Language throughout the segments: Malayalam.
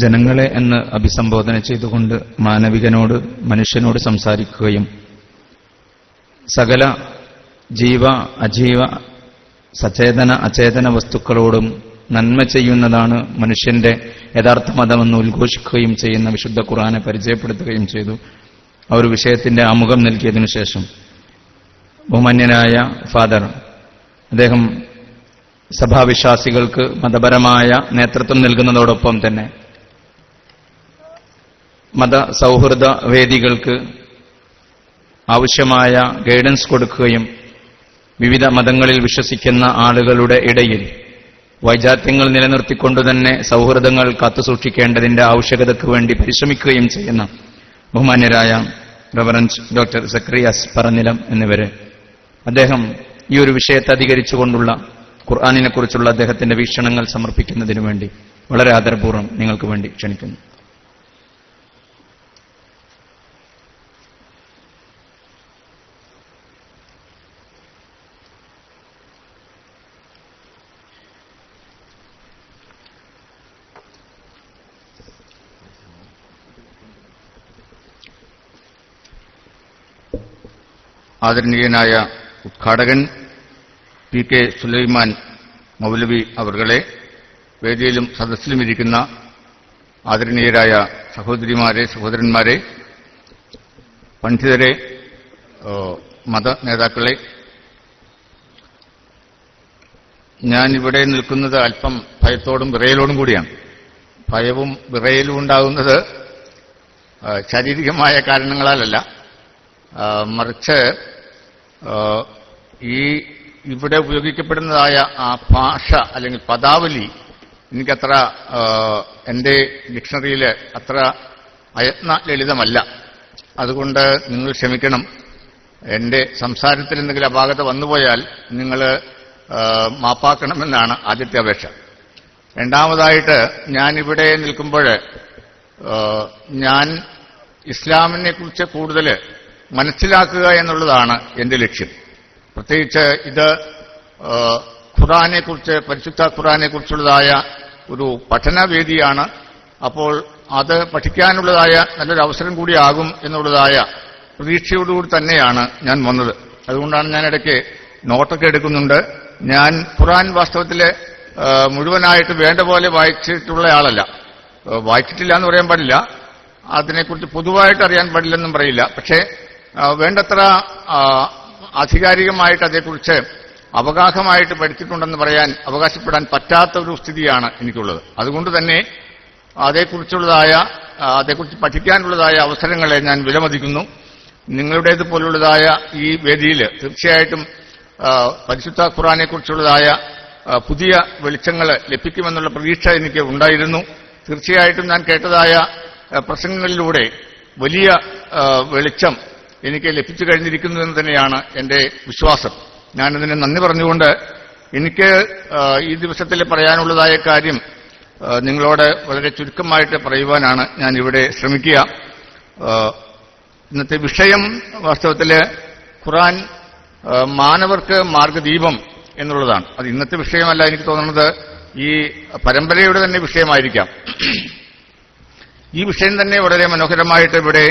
ജനങ്ങളെ എന്ന് അഭിസംബോധന ചെയ്തുകൊണ്ട് മാനവികനോട്, മനുഷ്യനോട് സംസാരിക്കുകയും സകല ജീവ അജീവ സചേതന അചേതന വസ്തുക്കളോടും നന്മ ചെയ്യുന്നതാണ് മനുഷ്യന്റെ യഥാർത്ഥ മതമെന്ന് ഉദ്ഘോഷിക്കുകയും ചെയ്യുന്ന വിശുദ്ധ ഖുർആനെ പരിചയപ്പെടുത്തുകയും ചെയ്തു. ആ ഒരു വിഷയത്തിന്റെ ആമുഖം നൽകിയതിനു ശേഷം ബഹുമാന്യനായ ഫാദർ അദ്ദേഹം സഭാവിശ്വാസികൾക്ക് മതപരമായ നേതൃത്വം നൽകുന്നതോടൊപ്പം തന്നെ മതസൗഹൃദ വേദികൾക്ക് ആവശ്യമായ ഗൈഡൻസ് കൊടുക്കുകയും വിവിധ മതങ്ങളിൽ വിശ്വസിക്കുന്ന ആളുകളുടെ ഇടയിൽ വൈജാത്യങ്ങൾ നിലനിർത്തിക്കൊണ്ടുതന്നെ സൗഹൃദങ്ങൾ കാത്തുസൂക്ഷിക്കേണ്ടതിന്റെ ആവശ്യകതയ്ക്ക് വേണ്ടി പരിശ്രമിക്കുകയും ചെയ്യുന്ന ബഹുമാന്യരായ റവറൻഡ് ഡോക്ടർ സക്രിയാസ് പറനിലം എന്നിവരെ അദ്ദേഹം ഈ ഒരു വിഷയത്തെ അധികരിച്ചുകൊണ്ടുള്ള ഖുർആനിനെ കുറിച്ചുള്ള അദ്ദേഹത്തിന്റെ വീക്ഷണങ്ങൾ സമർപ്പിക്കുന്നതിനു വേണ്ടി വളരെ ആദരപൂർവ്വം നിങ്ങൾക്ക് വേണ്ടി ക്ഷണിക്കുന്നു. ആദരണീയനായ ഉദ്ഘാടകൻ പി കെ സുലൈമാൻ മൗലവി അവർകളെ, വേദിയിലും സദസ്സിലും ഇരിക്കുന്ന ആദരണീയരായ സഹോദരിമാരെ, സഹോദരന്മാരെ, പണ്ഡിതരെ, മത നേതാക്കളെ, ഞാനിവിടെ നിൽക്കുന്നത് അല്പം ഭയത്തോടും വിറയലോടും കൂടിയാണ്. ഭയവും വിറയലും ഉണ്ടാകുന്നത് ശാരീരികമായ കാരണങ്ങളാലല്ല, മറിച്ച് ഇവിടെ ഉപയോഗിക്കപ്പെടുന്നതായ ആ ഭാഷ അല്ലെങ്കിൽ പദാവലി എനിക്കത്ര എൻ്റെ ഡിക്ഷണറിയിൽ അത്ര അയത്ന ലളിതമല്ല. അതുകൊണ്ട് നിങ്ങൾ ക്ഷമിക്കണം. എൻ്റെ സംസാരത്തിൽ എന്തെങ്കിലും അപാകത വന്നുപോയാൽ നിങ്ങൾ മാപ്പാക്കണമെന്നാണ് ആദ്യത്തെ അപേക്ഷ. രണ്ടാമതായിട്ട് ഞാനിവിടെ നിൽക്കുമ്പോൾ ഞാൻ ഇസ്ലാമിനെ കുറിച്ച് കൂടുതൽ മനസ്സിലാക്കുക എന്നുള്ളതാണ് എന്റെ ലക്ഷ്യം. പ്രത്യേകിച്ച് ഇത് ഖുർആനെക്കുറിച്ച്, പരിശുദ്ധ ഖുർആനെക്കുറിച്ചുള്ളതായ ഒരു പഠനവേദിയാണ്. അപ്പോൾ അത് പഠിക്കാനുള്ളതായ നല്ലൊരു അവസരം കൂടിയാകും എന്നുള്ളതായ പ്രതീക്ഷയോടുകൂടി തന്നെയാണ് ഞാൻ വന്നത്. അതുകൊണ്ടാണ് ഞാൻ ഇടയ്ക്ക് നോട്ടൊക്കെ എടുക്കുന്നുണ്ട്. ഞാൻ ഖുർആൻ വാസ്തവത്തിൽ മുഴുവനായിട്ട് വേണ്ട പോലെ വായിച്ചിട്ടുള്ള ആളല്ല. വായിച്ചിട്ടില്ല എന്ന് പറയാൻ പാടില്ല, അതിനെക്കുറിച്ച് പൊതുവായിട്ട് അറിയാൻ പാടില്ലെന്നും പറയില്ല. പക്ഷേ വേണ്ടത്ര ആധികാരികമായിട്ട് അതേക്കുറിച്ച് അവഗാഹമായിട്ട് പഠിച്ചിട്ടുണ്ടെന്ന് പറയാൻ അവകാശപ്പെടാൻ പറ്റാത്ത ഒരു സ്ഥിതിയാണ് എനിക്കുള്ളത്. അതുകൊണ്ട് തന്നെ അതേക്കുറിച്ച് പഠിക്കാനുള്ളതായ അവസരങ്ങളെ ഞാൻ വിലമതിക്കുന്നു. നിങ്ങളുടേതുപോലുള്ളതായ ഈ വേദിയിൽ തീർച്ചയായിട്ടും പരിശുദ്ധ ഖുർആനെക്കുറിച്ചുള്ളതായ പുതിയ വെളിച്ചങ്ങൾ ലഭിക്കുമെന്നുള്ള പ്രതീക്ഷ എനിക്ക് ഉണ്ടായിരുന്നു. തീർച്ചയായിട്ടും ഞാൻ കേട്ടതായ പ്രസംഗങ്ങളിലൂടെ വലിയ വെളിച്ചം എനിക്ക് ലഭിച്ചു കഴിഞ്ഞിരിക്കുന്നു എന്ന് തന്നെയാണ് എന്റെ വിശ്വാസം. ഞാനിതിന് നന്ദി പറഞ്ഞുകൊണ്ട് എനിക്ക് ഈ ദിവസത്തിൽ പറയാനുള്ളതായ കാര്യം നിങ്ങളോട് വളരെ ചുരുക്കമായിട്ട് പറയുവാനാണ് ഞാൻ ഇവിടെ ശ്രമിക്കുക. ഇന്നത്തെ വിഷയം വാസ്തവത്തിൽ ഖുർആൻ മാനവർക്ക് മാർഗദീപം എന്നുള്ളതാണ്. അത് ഇന്നത്തെ വിഷയമല്ല, എനിക്ക് തോന്നുന്നത് ഈ പരമ്പരയുടെ തന്നെ വിഷയമായിരിക്കാം. ഈ വിഷയം തന്നെ വളരെ മനോഹരമായിട്ട് ഇവിടെ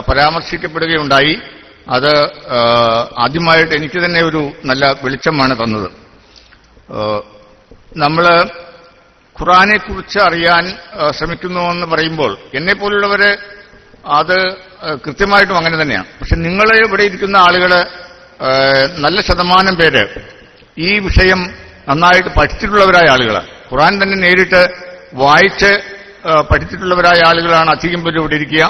പരാമർശിക്കപ്പെടുകയുണ്ടായി. അത് ആദ്യമായിട്ട് എനിക്ക് തന്നെ ഒരു നല്ല വെളിച്ചമാണ് തന്നത്. നമ്മൾ ഖുർആനെക്കുറിച്ച് അറിയാൻ ശ്രമിക്കുന്നുവെന്ന് പറയുമ്പോൾ എന്നെപ്പോലുള്ളവര് അത് കൃത്യമായിട്ടും അങ്ങനെ തന്നെയാണ്. പക്ഷെ നിങ്ങൾ ഇവിടെ ഇരിക്കുന്ന ആളുകൾ നല്ല ശതമാനം പേര് ഈ വിഷയം നന്നായിട്ട് പഠിച്ചിട്ടുള്ളവരായ ആളുകളാണ്. ഖുർആൻ തന്നെ നേരിട്ട് വായിച്ച് പഠിച്ചിട്ടുള്ളവരായ ആളുകളാണ് അധികം പേര് ഇവിടെ ഇരിക്കുക.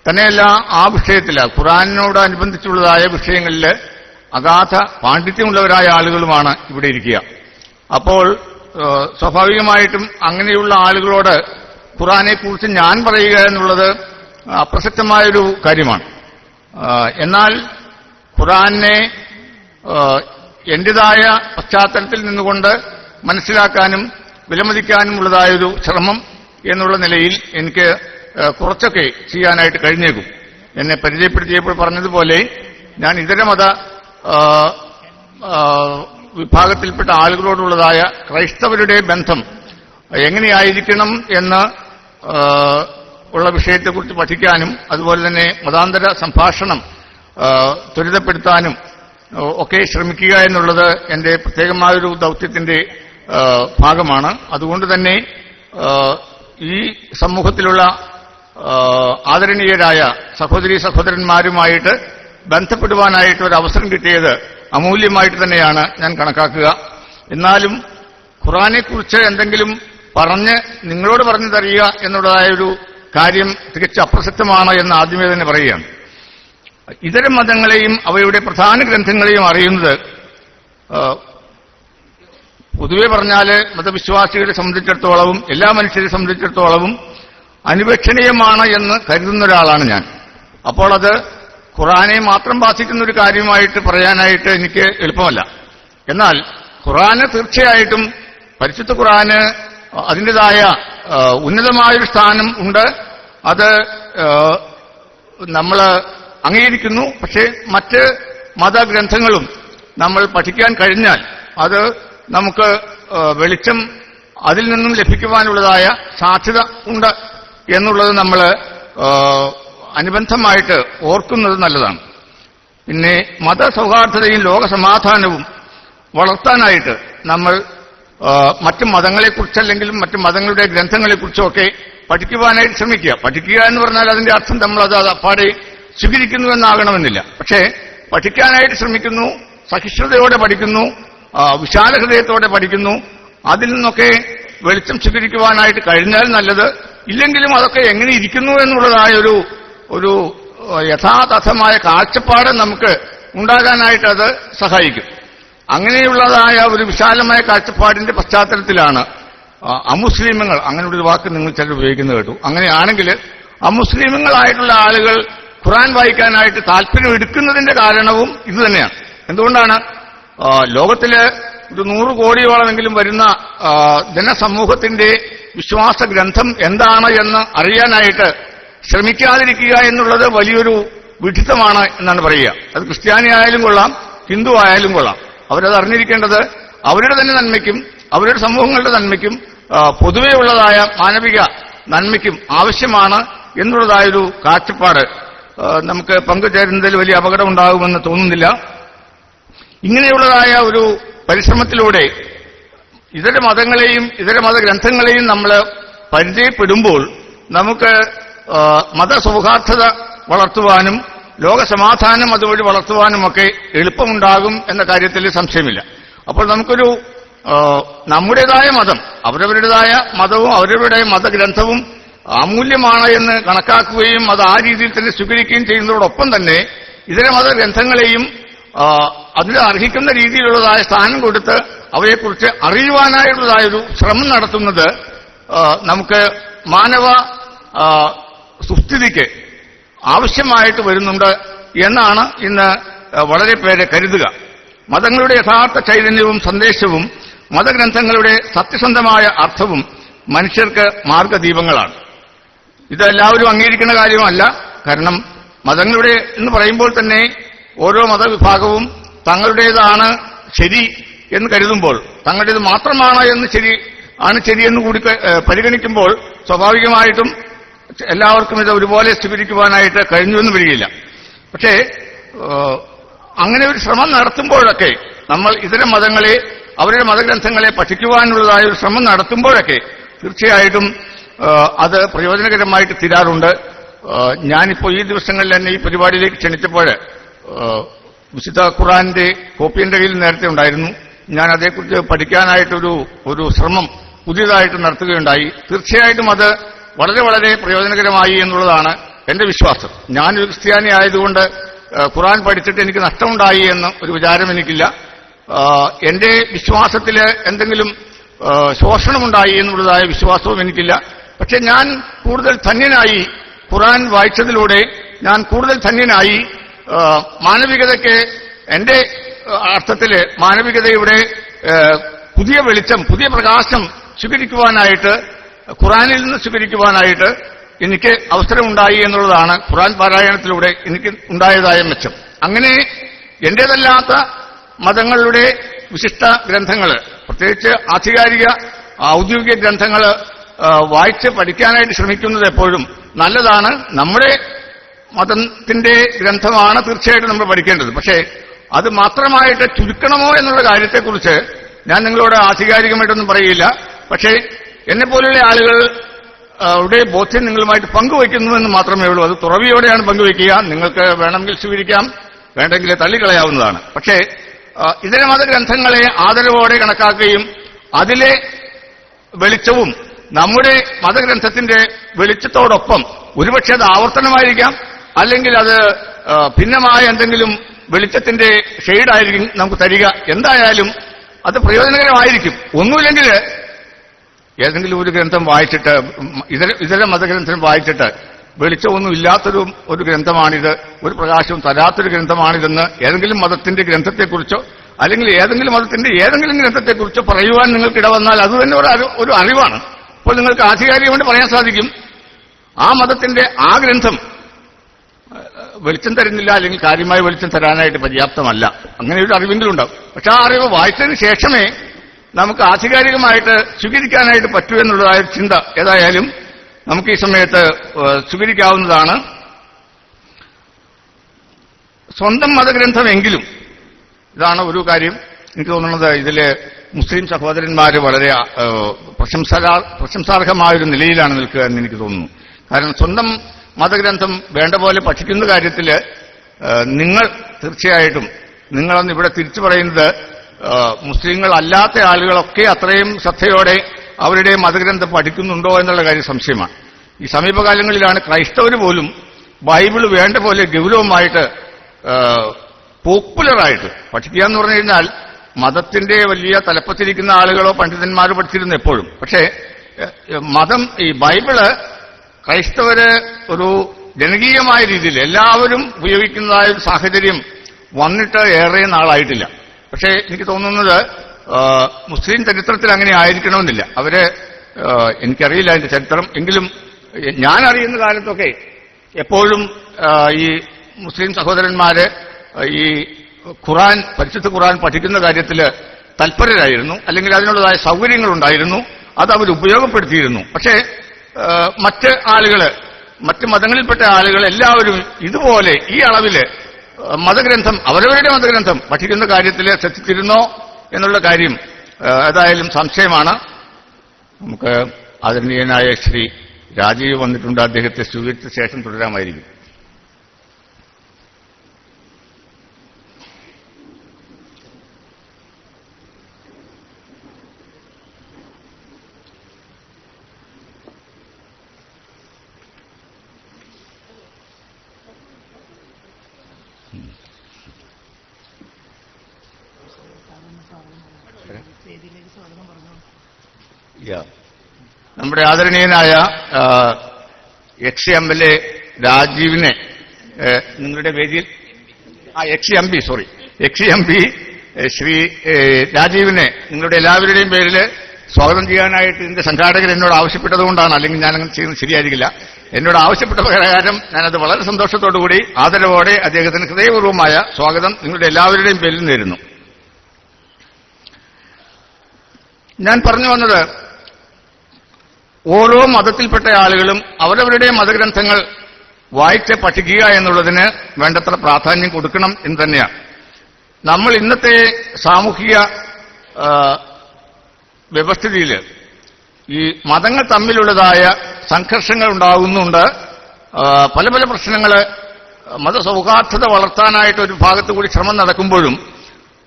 തന്നെയല്ല, ആ വിഷയത്തിൽ ഖുർആനോടനുബന്ധിച്ചുള്ളതായ വിഷയങ്ങളിൽ അഗാധ പാണ്ഡിത്യമുള്ളവരായ ആളുകളുമാണ് ഇവിടെ ഇരിക്കുക. അപ്പോൾ സ്വാഭാവികമായിട്ടും അങ്ങനെയുള്ള ആളുകളോട് ഖുർആനെക്കുറിച്ച് ഞാൻ പറയുക എന്നുള്ളത് അപ്രസക്തമായൊരു കാര്യമാണ്. എന്നാൽ ഖുർആനെ എന്റേതായ പശ്ചാത്തലത്തിൽ നിന്നുകൊണ്ട് മനസ്സിലാക്കാനും വിലമതിക്കാനുമുള്ളതായൊരു ശ്രമം എന്നുള്ള നിലയിൽ എനിക്ക് കുറച്ചൊക്കെ ചെയ്യാനായിട്ട് കഴിഞ്ഞേക്കും. എന്നെ പരിചയപ്പെടുത്തിയപ്പോൾ പറഞ്ഞതുപോലെ ഞാൻ ഇതരമത വിഭാഗത്തിൽപ്പെട്ട ആളുകളോടുള്ളതായ ക്രൈസ്തവരുടെ ബന്ധം എങ്ങനെയായിരിക്കണം എന്ന് ഉള്ള വിഷയത്തെക്കുറിച്ച് പഠിക്കാനും അതുപോലെ തന്നെ മതാന്തര സംഭാഷണം ത്വരിതപ്പെടുത്താനും ഒക്കെ ശ്രമിക്കുക എന്നുള്ളത് എന്റെ പ്രത്യേകമായൊരു ദൗത്യത്തിന്റെ ഭാഗമാണ്. അതുകൊണ്ട് തന്നെ ഈ സമൂഹത്തിലുള്ള ആദരണീയരായ സഹോദരീ സഹോദരന്മാരുമായിട്ട് ബന്ധപ്പെടുവാനായിട്ട് ഒരു അവസരം കിട്ടിയത് അമൂല്യമായിട്ട് തന്നെയാണ് ഞാൻ കണക്കാക്കുക. എന്നാലും ഖുർആനെക്കുറിച്ച് എന്തെങ്കിലും പറഞ്ഞ് നിങ്ങളോട് പറഞ്ഞു തരിക എന്നുള്ളതായൊരു കാര്യം തികച്ചും അപ്രസക്തമാണ് എന്ന് ആദ്യമേ തന്നെ പറയുകയാണ്. ഇതര മതങ്ങളെയും അവയുടെ പ്രധാന ഗ്രന്ഥങ്ങളെയും അറിയുന്നത് പൊതുവെ പറഞ്ഞാൽ മതവിശ്വാസികളെ സംബന്ധിച്ചിടത്തോളവും എല്ലാ മനുഷ്യരെ സംബന്ധിച്ചിടത്തോളവും അനുപേക്ഷണീയമാണ് എന്ന് കരുതുന്ന ഒരാളാണ് ഞാൻ. അപ്പോൾ അത് ഖുർആനെ മാത്രം ബാധിക്കുന്ന ഒരു കാര്യമായിട്ട് പറയാനായിട്ട് എനിക്ക് എളുപ്പമല്ല. എന്നാൽ ഖുർആന് തീർച്ചയായിട്ടും പരിശുദ്ധ ഖുർആന് അതിൻ്റെതായ ഉന്നതമായൊരു സ്ഥാനം ഉണ്ട്. അത് നമ്മൾ അംഗീകരിക്കുന്നു. പക്ഷേ മറ്റ് മതഗ്രന്ഥങ്ങളും നമ്മൾ പഠിക്കാൻ കഴിഞ്ഞാൽ അത് നമുക്ക് വെളിച്ചം അതിൽ നിന്നും ലഭിക്കുവാനുള്ളതായ സാധ്യത ഉണ്ട് എന്നുള്ളത് നമ്മൾ അനുബന്ധമായിട്ട് ഓർക്കുന്നത് നല്ലതാണ്. പിന്നെ മതസൗഹാർദ്ദതയും ലോകസമാധാനവും വളർത്താനായിട്ട് നമ്മൾ മറ്റു മതങ്ങളെക്കുറിച്ചല്ലെങ്കിലും മറ്റു മതങ്ങളുടെ ഗ്രന്ഥങ്ങളെക്കുറിച്ചൊക്കെ പഠിക്കുവാനായിട്ട് ശ്രമിക്കുക. പഠിക്കുക എന്ന് പറഞ്ഞാൽ അതിന്റെ അർത്ഥം നമ്മളത് അപ്പാടെ സ്വീകരിക്കുന്നു എന്നാകണമെന്നില്ല. പക്ഷേ പഠിക്കാനായിട്ട് ശ്രമിക്കുന്നു, സഹിഷ്ണുതയോടെ പഠിക്കുന്നു, വിശാല ഹൃദയത്തോടെ പഠിക്കുന്നു. അതിൽ നിന്നൊക്കെ വെളിച്ചം സ്വീകരിക്കുവാനായിട്ട് കഴിഞ്ഞാൽ നല്ലത്. ഇല്ലെങ്കിലും അതൊക്കെ എങ്ങനെ ഇരിക്കുന്നു എന്നുള്ളതായ ഒരു യഥാതഥമായ കാഴ്ചപ്പാട് നമുക്ക് ഉണ്ടാകാനായിട്ട് അത് സഹായിക്കും. അങ്ങനെയുള്ളതായ ഒരു വിശാലമായ കാഴ്ചപ്പാടിന്റെ പശ്ചാത്തലത്തിലാണ് അമുസ്ലിമുകൾ, അങ്ങനെ ഒരു വാക്ക് നിങ്ങൾ ചിലർ ഉപയോഗിക്കുന്നത് കേട്ടു, അങ്ങനെയാണെങ്കിൽ അമുസ്ലിമുകളായിട്ടുള്ള ആളുകൾ ഖുർആൻ വായിക്കാനായിട്ട് താല്പര്യം എടുക്കുന്നതിന്റെ കാരണവും ഇത് തന്നെയാണ്. എന്തുകൊണ്ടാണ്? ലോകത്തില് ഒരു 100 കോടിയോളമെങ്കിലും വരുന്ന ജനസമൂഹത്തിന്റെ വിശ്വാസ ഗ്രന്ഥം എന്താണ് എന്ന് അറിയാനായിട്ട് ശ്രമിക്കാതിരിക്കുക എന്നുള്ളത് വലിയൊരു വിഡിത്തമാണ് എന്നാണ് പറയുക. അത് ക്രിസ്ത്യാനി ആയാലും കൊള്ളാം, ഹിന്ദു ആയാലും കൊള്ളാം. അവരത് അറിഞ്ഞിരിക്കേണ്ടത് അവരുടെ തന്നെ നന്മയ്ക്കും അവരുടെ സമൂഹങ്ങളുടെ നന്മയ്ക്കും പൊതുവെ ഉള്ളതായ മാനവിക നന്മയ്ക്കും ആവശ്യമാണ് എന്നുള്ളതായൊരു കാഴ്ചപ്പാട് നമുക്ക് പങ്കുചേരുന്നതിൽ വലിയ അപകടം ഉണ്ടാകുമെന്ന് തോന്നുന്നില്ല. ഇങ്ങനെയുള്ളതായ ഒരു പരിശ്രമത്തിലൂടെ ഇതര മതങ്ങളെയും ഇതര മതഗ്രന്ഥങ്ങളെയും നമ്മൾ പരിചയപ്പെടുമ്പോൾ നമുക്ക് മതസൗഹാർദ്ദത വളർത്തുവാനും ലോകസമാധാനം അതുവഴി വളർത്തുവാനുമൊക്കെ എളുപ്പമുണ്ടാകും എന്ന കാര്യത്തിൽ സംശയമില്ല. അപ്പോൾ നമുക്കൊരു നമ്മുടേതായ മതം, അവരവരുടേതായ മതവും അവരവരുടെ മതഗ്രന്ഥവും അമൂല്യമാണ് എന്ന് കണക്കാക്കുകയും അത് ആ രീതിയിൽ തന്നെ സ്വീകരിക്കുകയും ചെയ്യുന്നതോടൊപ്പം തന്നെ ഇതര മതഗ്രന്ഥങ്ങളെയും അതിന് അർഹിക്കുന്ന രീതിയിലുള്ളതായ സ്ഥാനം കൊടുത്ത് അവയെക്കുറിച്ച് അറിയുവാനായിട്ടുള്ളതായൊരു ശ്രമം നടത്തുന്നത് നമുക്ക് മാനവ സുസ്ഥിതിക്ക് ആവശ്യമായിട്ട് വരുന്നുണ്ട് എന്നാണ് ഇന്ന് വളരെ പേരെ കരുതുക. മതങ്ങളുടെ യഥാർത്ഥ ചൈതന്യവും സന്ദേശവും മതഗ്രന്ഥങ്ങളുടെ സത്യസന്ധമായ അർത്ഥവും മനുഷ്യർക്ക് മാർഗദീപങ്ങളാണ്. ഇതെല്ലാവരും അംഗീകരിക്കുന്ന കാര്യമല്ല. കാരണം മതങ്ങളുടെ എന്ന് പറയുമ്പോൾ തന്നെ ഓരോ മതവിഭാഗവും തങ്ങളുടേതാണ് ശരി എന്ന് കരുതുമ്പോൾ, തങ്ങളുടേത് മാത്രമാണ് എന്ന് ശരിയെന്ന് കൂടി പരിഗണിക്കുമ്പോൾ സ്വാഭാവികമായിട്ടും എല്ലാവർക്കും ഇത് ഒരുപോലെ സ്വീകരിക്കുവാനായിട്ട് കഴിഞ്ഞുവെന്ന് വരികയില്ല. പക്ഷേ അങ്ങനെ ഒരു ശ്രമം നടത്തുമ്പോഴൊക്കെ നമ്മൾ ഇതര മതങ്ങളെ അവരുടെ മതഗ്രന്ഥങ്ങളെ പഠിക്കുവാനുള്ളതായ ഒരു ശ്രമം നടത്തുമ്പോഴൊക്കെ തീർച്ചയായിട്ടും അത് പ്രയോജനകരമായിട്ട് തീരാറുണ്ട്. ഞാനിപ്പോൾ ഈ ദിവസങ്ങളിൽ തന്നെ ഈ പരിപാടിയിലേക്ക് ക്ഷണിച്ചപ്പോൾ വിശുദ്ധ ഖുർആന്റെ കോപ്പി എന്റെ കയ്യിൽ നേരത്തെ ഉണ്ടായിരുന്നു. ഞാൻ അതേക്കുറിച്ച് പഠിക്കാനായിട്ടൊരു ശ്രമം പുതിയതായിട്ട് നടത്തുകയുണ്ടായി. തീർച്ചയായിട്ടും അത് വളരെ വളരെ പ്രയോജനകരമായി എന്നുള്ളതാണ് എന്റെ വിശ്വാസം. ഞാനൊരു ക്രിസ്ത്യാനി ആയതുകൊണ്ട് ഖുർആൻ പഠിച്ചിട്ട് എനിക്ക് നഷ്ടമുണ്ടായി എന്ന് ഒരു വിചാരം എനിക്കില്ല. എന്റെ വിശ്വാസത്തിൽ എന്തെങ്കിലും ശോഷണമുണ്ടായി എന്നുള്ളതായ വിശ്വാസവും എനിക്കില്ല. പക്ഷെ ഞാൻ കൂടുതൽ ധന്യനായി ഖുർആൻ വായിച്ചതിലൂടെ, ഞാൻ കൂടുതൽ ധന്യനായി മാനവികതയ്ക്ക് എന്റെ അർത്ഥത്തിൽ മാനവികതയുടെ പുതിയ വെളിച്ചം, പുതിയ പ്രകാശം സ്വീകരിക്കുവാനായിട്ട്, ഖുർആനിൽ നിന്ന് സ്വീകരിക്കുവാനായിട്ട് എനിക്ക് അവസരമുണ്ടായി എന്നുള്ളതാണ് ഖുർആൻ പാരായണത്തിലൂടെ എനിക്ക് ഉണ്ടായതായ മെച്ചം. അങ്ങനെ എന്റേതല്ലാത്ത മതങ്ങളുടെ വിശിഷ്ട ഗ്രന്ഥങ്ങൾ, പ്രത്യേകിച്ച് ആധികാരിക ഔദ്യോഗിക ഗ്രന്ഥങ്ങൾ വായിച്ച് പഠിക്കാനായിട്ട് ശ്രമിക്കുന്നത് എപ്പോഴും നല്ലതാണ്. നമ്മുടെ മതത്തിന്റെ ഗ്രന്ഥമാണ് തീർച്ചയായിട്ടും നമ്മൾ പഠിക്കേണ്ടത്. പക്ഷേ അത് മാത്രമായിട്ട് ചുരുക്കണമോ എന്നുള്ള കാര്യത്തെക്കുറിച്ച് ഞാൻ നിങ്ങളോട് ആധികാരികമായിട്ടൊന്നും പറയില്ല. പക്ഷേ എന്നെപ്പോലുള്ള ആളുകൾ ബോധ്യം നിങ്ങളുമായിട്ട് പങ്കുവയ്ക്കുന്നുവെന്ന് മാത്രമേ ഉള്ളൂ. അത് തുറവിയോടെയാണ് പങ്കുവയ്ക്കുക. നിങ്ങൾക്ക് വേണമെങ്കിൽ സ്വീകരിക്കാം, വേണ്ടെങ്കിൽ തള്ളിക്കളയാവുന്നതാണ്. പക്ഷേ ഇതര മതഗ്രന്ഥങ്ങളെ ആദരവോടെ കണക്കാക്കുകയും അതിലെ വെളിച്ചവും നമ്മുടെ മതഗ്രന്ഥത്തിന്റെ വെളിച്ചത്തോടൊപ്പം ഒരുപക്ഷെ അത് ആവർത്തനമായിരിക്കാം, അല്ലെങ്കിൽ അത് ഭിന്നമായ എന്തെങ്കിലും വെളിച്ചത്തിന്റെ ഷെയ്ഡായിരിക്കും നമുക്ക് തരിക. എന്തായാലും അത് പ്രയോജനകരമായിരിക്കും. ഒന്നുമില്ലെങ്കിൽ ഏതെങ്കിലും ഒരു ഗ്രന്ഥം വായിച്ചിട്ട് ഇതര മതഗ്രന്ഥം വായിച്ചിട്ട് വെളിച്ചമൊന്നും ഇല്ലാത്തൊരു ഗ്രന്ഥമാണിത്, ഒരു പ്രകാശവും തരാത്തൊരു ഗ്രന്ഥമാണിതെന്ന് ഏതെങ്കിലും മതത്തിന്റെ ഗ്രന്ഥത്തെക്കുറിച്ചോ അല്ലെങ്കിൽ ഏതെങ്കിലും മതത്തിന്റെ ഏതെങ്കിലും ഗ്രന്ഥത്തെക്കുറിച്ചോ പറയുവാൻ നിങ്ങൾക്കിടവന്നാൽ അത് തന്നെ ഒരു അറിവാണ്. അപ്പോൾ നിങ്ങൾക്ക് ആധികാരികമായിട്ട് പറയാൻ സാധിക്കും ആ മതത്തിന്റെ ആ ഗ്രന്ഥം വെളിച്ചം തരുന്നില്ല, അല്ലെങ്കിൽ കാര്യമായ വെളിച്ചം തരാനായിട്ട് പര്യാപ്തമല്ല. അങ്ങനെ ഒരു അറിവെങ്കിലും ഉണ്ടാവും. പക്ഷെ ആ അറിവ് വായിച്ചതിന് ശേഷമേ നമുക്ക് ആധികാരികമായിട്ട് സ്വീകരിക്കാനായിട്ട് പറ്റൂ എന്നുള്ളതായ ചിന്ത ഏതായാലും നമുക്ക് ഈ സമയത്ത് സ്വീകരിക്കാവുന്നതാണ്. സ്വന്തം മതഗ്രന്ഥമെങ്കിലും, ഇതാണ് ഒരു കാര്യം എനിക്ക് തോന്നുന്നത്, ഇതില് മുസ്ലിം സഹോദരന്മാർ വളരെ പ്രശംസാർഹമായൊരു നിലയിലാണ് നിൽക്കുക എന്ന് എനിക്ക് തോന്നുന്നു. കാരണം സ്വന്തം മതഗ്രന്ഥം വേണ്ട പോലെ പഠിക്കുന്ന കാര്യത്തിൽ നിങ്ങൾ തീർച്ചയായിട്ടും നിങ്ങളൊന്ന് ഇവിടെ തിരിച്ചു പറയുന്നത് മുസ്ലിങ്ങൾ അല്ലാത്ത ആളുകളൊക്കെ അത്രയും ശ്രദ്ധയോടെ അവരുടെ മതഗ്രന്ഥം പഠിക്കുന്നുണ്ടോ എന്നുള്ള കാര്യം സംശയമാണ്. ഈ സമീപകാലങ്ങളിലാണ് ക്രൈസ്തവർ പോലും ബൈബിൾ വേണ്ട പോലെ ഗൗരവമായിട്ട് പോപ്പുലറായിട്ട് പഠിക്കുക എന്ന് പറഞ്ഞു കഴിഞ്ഞാൽ മതത്തിന്റെ വലിയ തലപ്പത്തിരിക്കുന്ന ആളുകളോ പണ്ഡിതന്മാരോ പഠിച്ചിരുന്നു എപ്പോഴും. പക്ഷേ മതം ഈ ബൈബിള് ക്രൈസ്തവര് ഒരു ജനകീയമായ രീതിയിൽ എല്ലാവരും ഉപയോഗിക്കുന്നതായ ഒരു സാഹചര്യം വന്നിട്ട് ഏറെ നാളായിട്ടില്ല. പക്ഷേ എനിക്ക് തോന്നുന്നത് മുസ്ലിം ചരിത്രത്തിൽ അങ്ങനെ ആയിരിക്കണമെന്നില്ല. എനിക്കറിയില്ല അതിന്റെ ചരിത്രം, എങ്കിലും ഞാൻ അറിയുന്ന കാലത്തൊക്കെ എപ്പോഴും ഈ മുസ്ലിം സഹോദരന്മാര് ഈ ഖുറാൻ, പരിശുദ്ധ ഖുറാൻ പഠിക്കുന്ന കാര്യത്തിൽ തൽപരരായിരുന്നു, അല്ലെങ്കിൽ അതിനുള്ളതായ സൗകര്യങ്ങളുണ്ടായിരുന്നു, അത് അവർ ഉപയോഗപ്പെടുത്തിയിരുന്നു. പക്ഷേ മറ്റ് ആളുകള്, മറ്റ് മതങ്ങളിൽപ്പെട്ട ആളുകൾ എല്ലാവരും ഇതുപോലെ ഈ അളവില് മതഗ്രന്ഥം, അവരവരുടെ മതഗ്രന്ഥം പഠിക്കുന്ന കാര്യത്തിൽ ശ്രദ്ധിച്ചിരുന്നോ എന്നുള്ള കാര്യം ഏതായാലും സംശയമാണ്. നമുക്ക് ആദരണീയനായ ശ്രീ രാജീവ് വന്നിട്ടുണ്ട്. അദ്ദേഹത്തെ സ്വീകരിച്ച ശേഷം തുടരാമായിരിക്കും. നമ്മുടെ ആദരണീയനായ എക്സ്-MLA രാജീവിനെ നിങ്ങളുടെ വേദിയിൽ എക്സ്-MP ശ്രീ രാജീവിനെ നിങ്ങളുടെ എല്ലാവരുടെയും പേരിൽ സ്വാഗതം ചെയ്യാനായിട്ട് ഇതിന്റെ സംഘാടകർ എന്നോട് ആവശ്യപ്പെട്ടതുകൊണ്ടാണ്, അല്ലെങ്കിൽ ഞാനങ്ങനെ ചെയ്യുന്നത് ശരിയായിരിക്കില്ല. എന്നോട് ആവശ്യപ്പെട്ട പ്രകാരം ഞാനത് വളരെ സന്തോഷത്തോടുകൂടി ആദരവോടെ അദ്ദേഹത്തിന് ഹൃദയപൂർവ്വമായ സ്വാഗതം നിങ്ങളുടെ എല്ലാവരുടെയും പേരിൽ നേരുന്നു. ഞാൻ പറഞ്ഞു വന്നത്, ഓരോ മതത്തിൽപ്പെട്ട ആളുകളും അവരവരുടെ മതഗ്രന്ഥങ്ങൾ വായിച്ച് പഠിക്കുക എന്നുള്ളതിന് വേണ്ടത്ര പ്രാധാന്യം കൊടുക്കണം എന്ന് തന്നെയാണ്. നമ്മൾ ഇന്നത്തെ സാമൂഹിക വ്യവസ്ഥിതിയിൽ ഈ മതങ്ങൾ തമ്മിലുള്ളതായ സംഘർഷങ്ങൾ ഉണ്ടാകുന്നുണ്ട്. പല പല പ്രശ്നങ്ങൾ, മതസൗഹാർദ്ദത വളർത്താനായിട്ട് ഒരു ഭാഗത്തുകൂടി ശ്രമം നടക്കുമ്പോഴും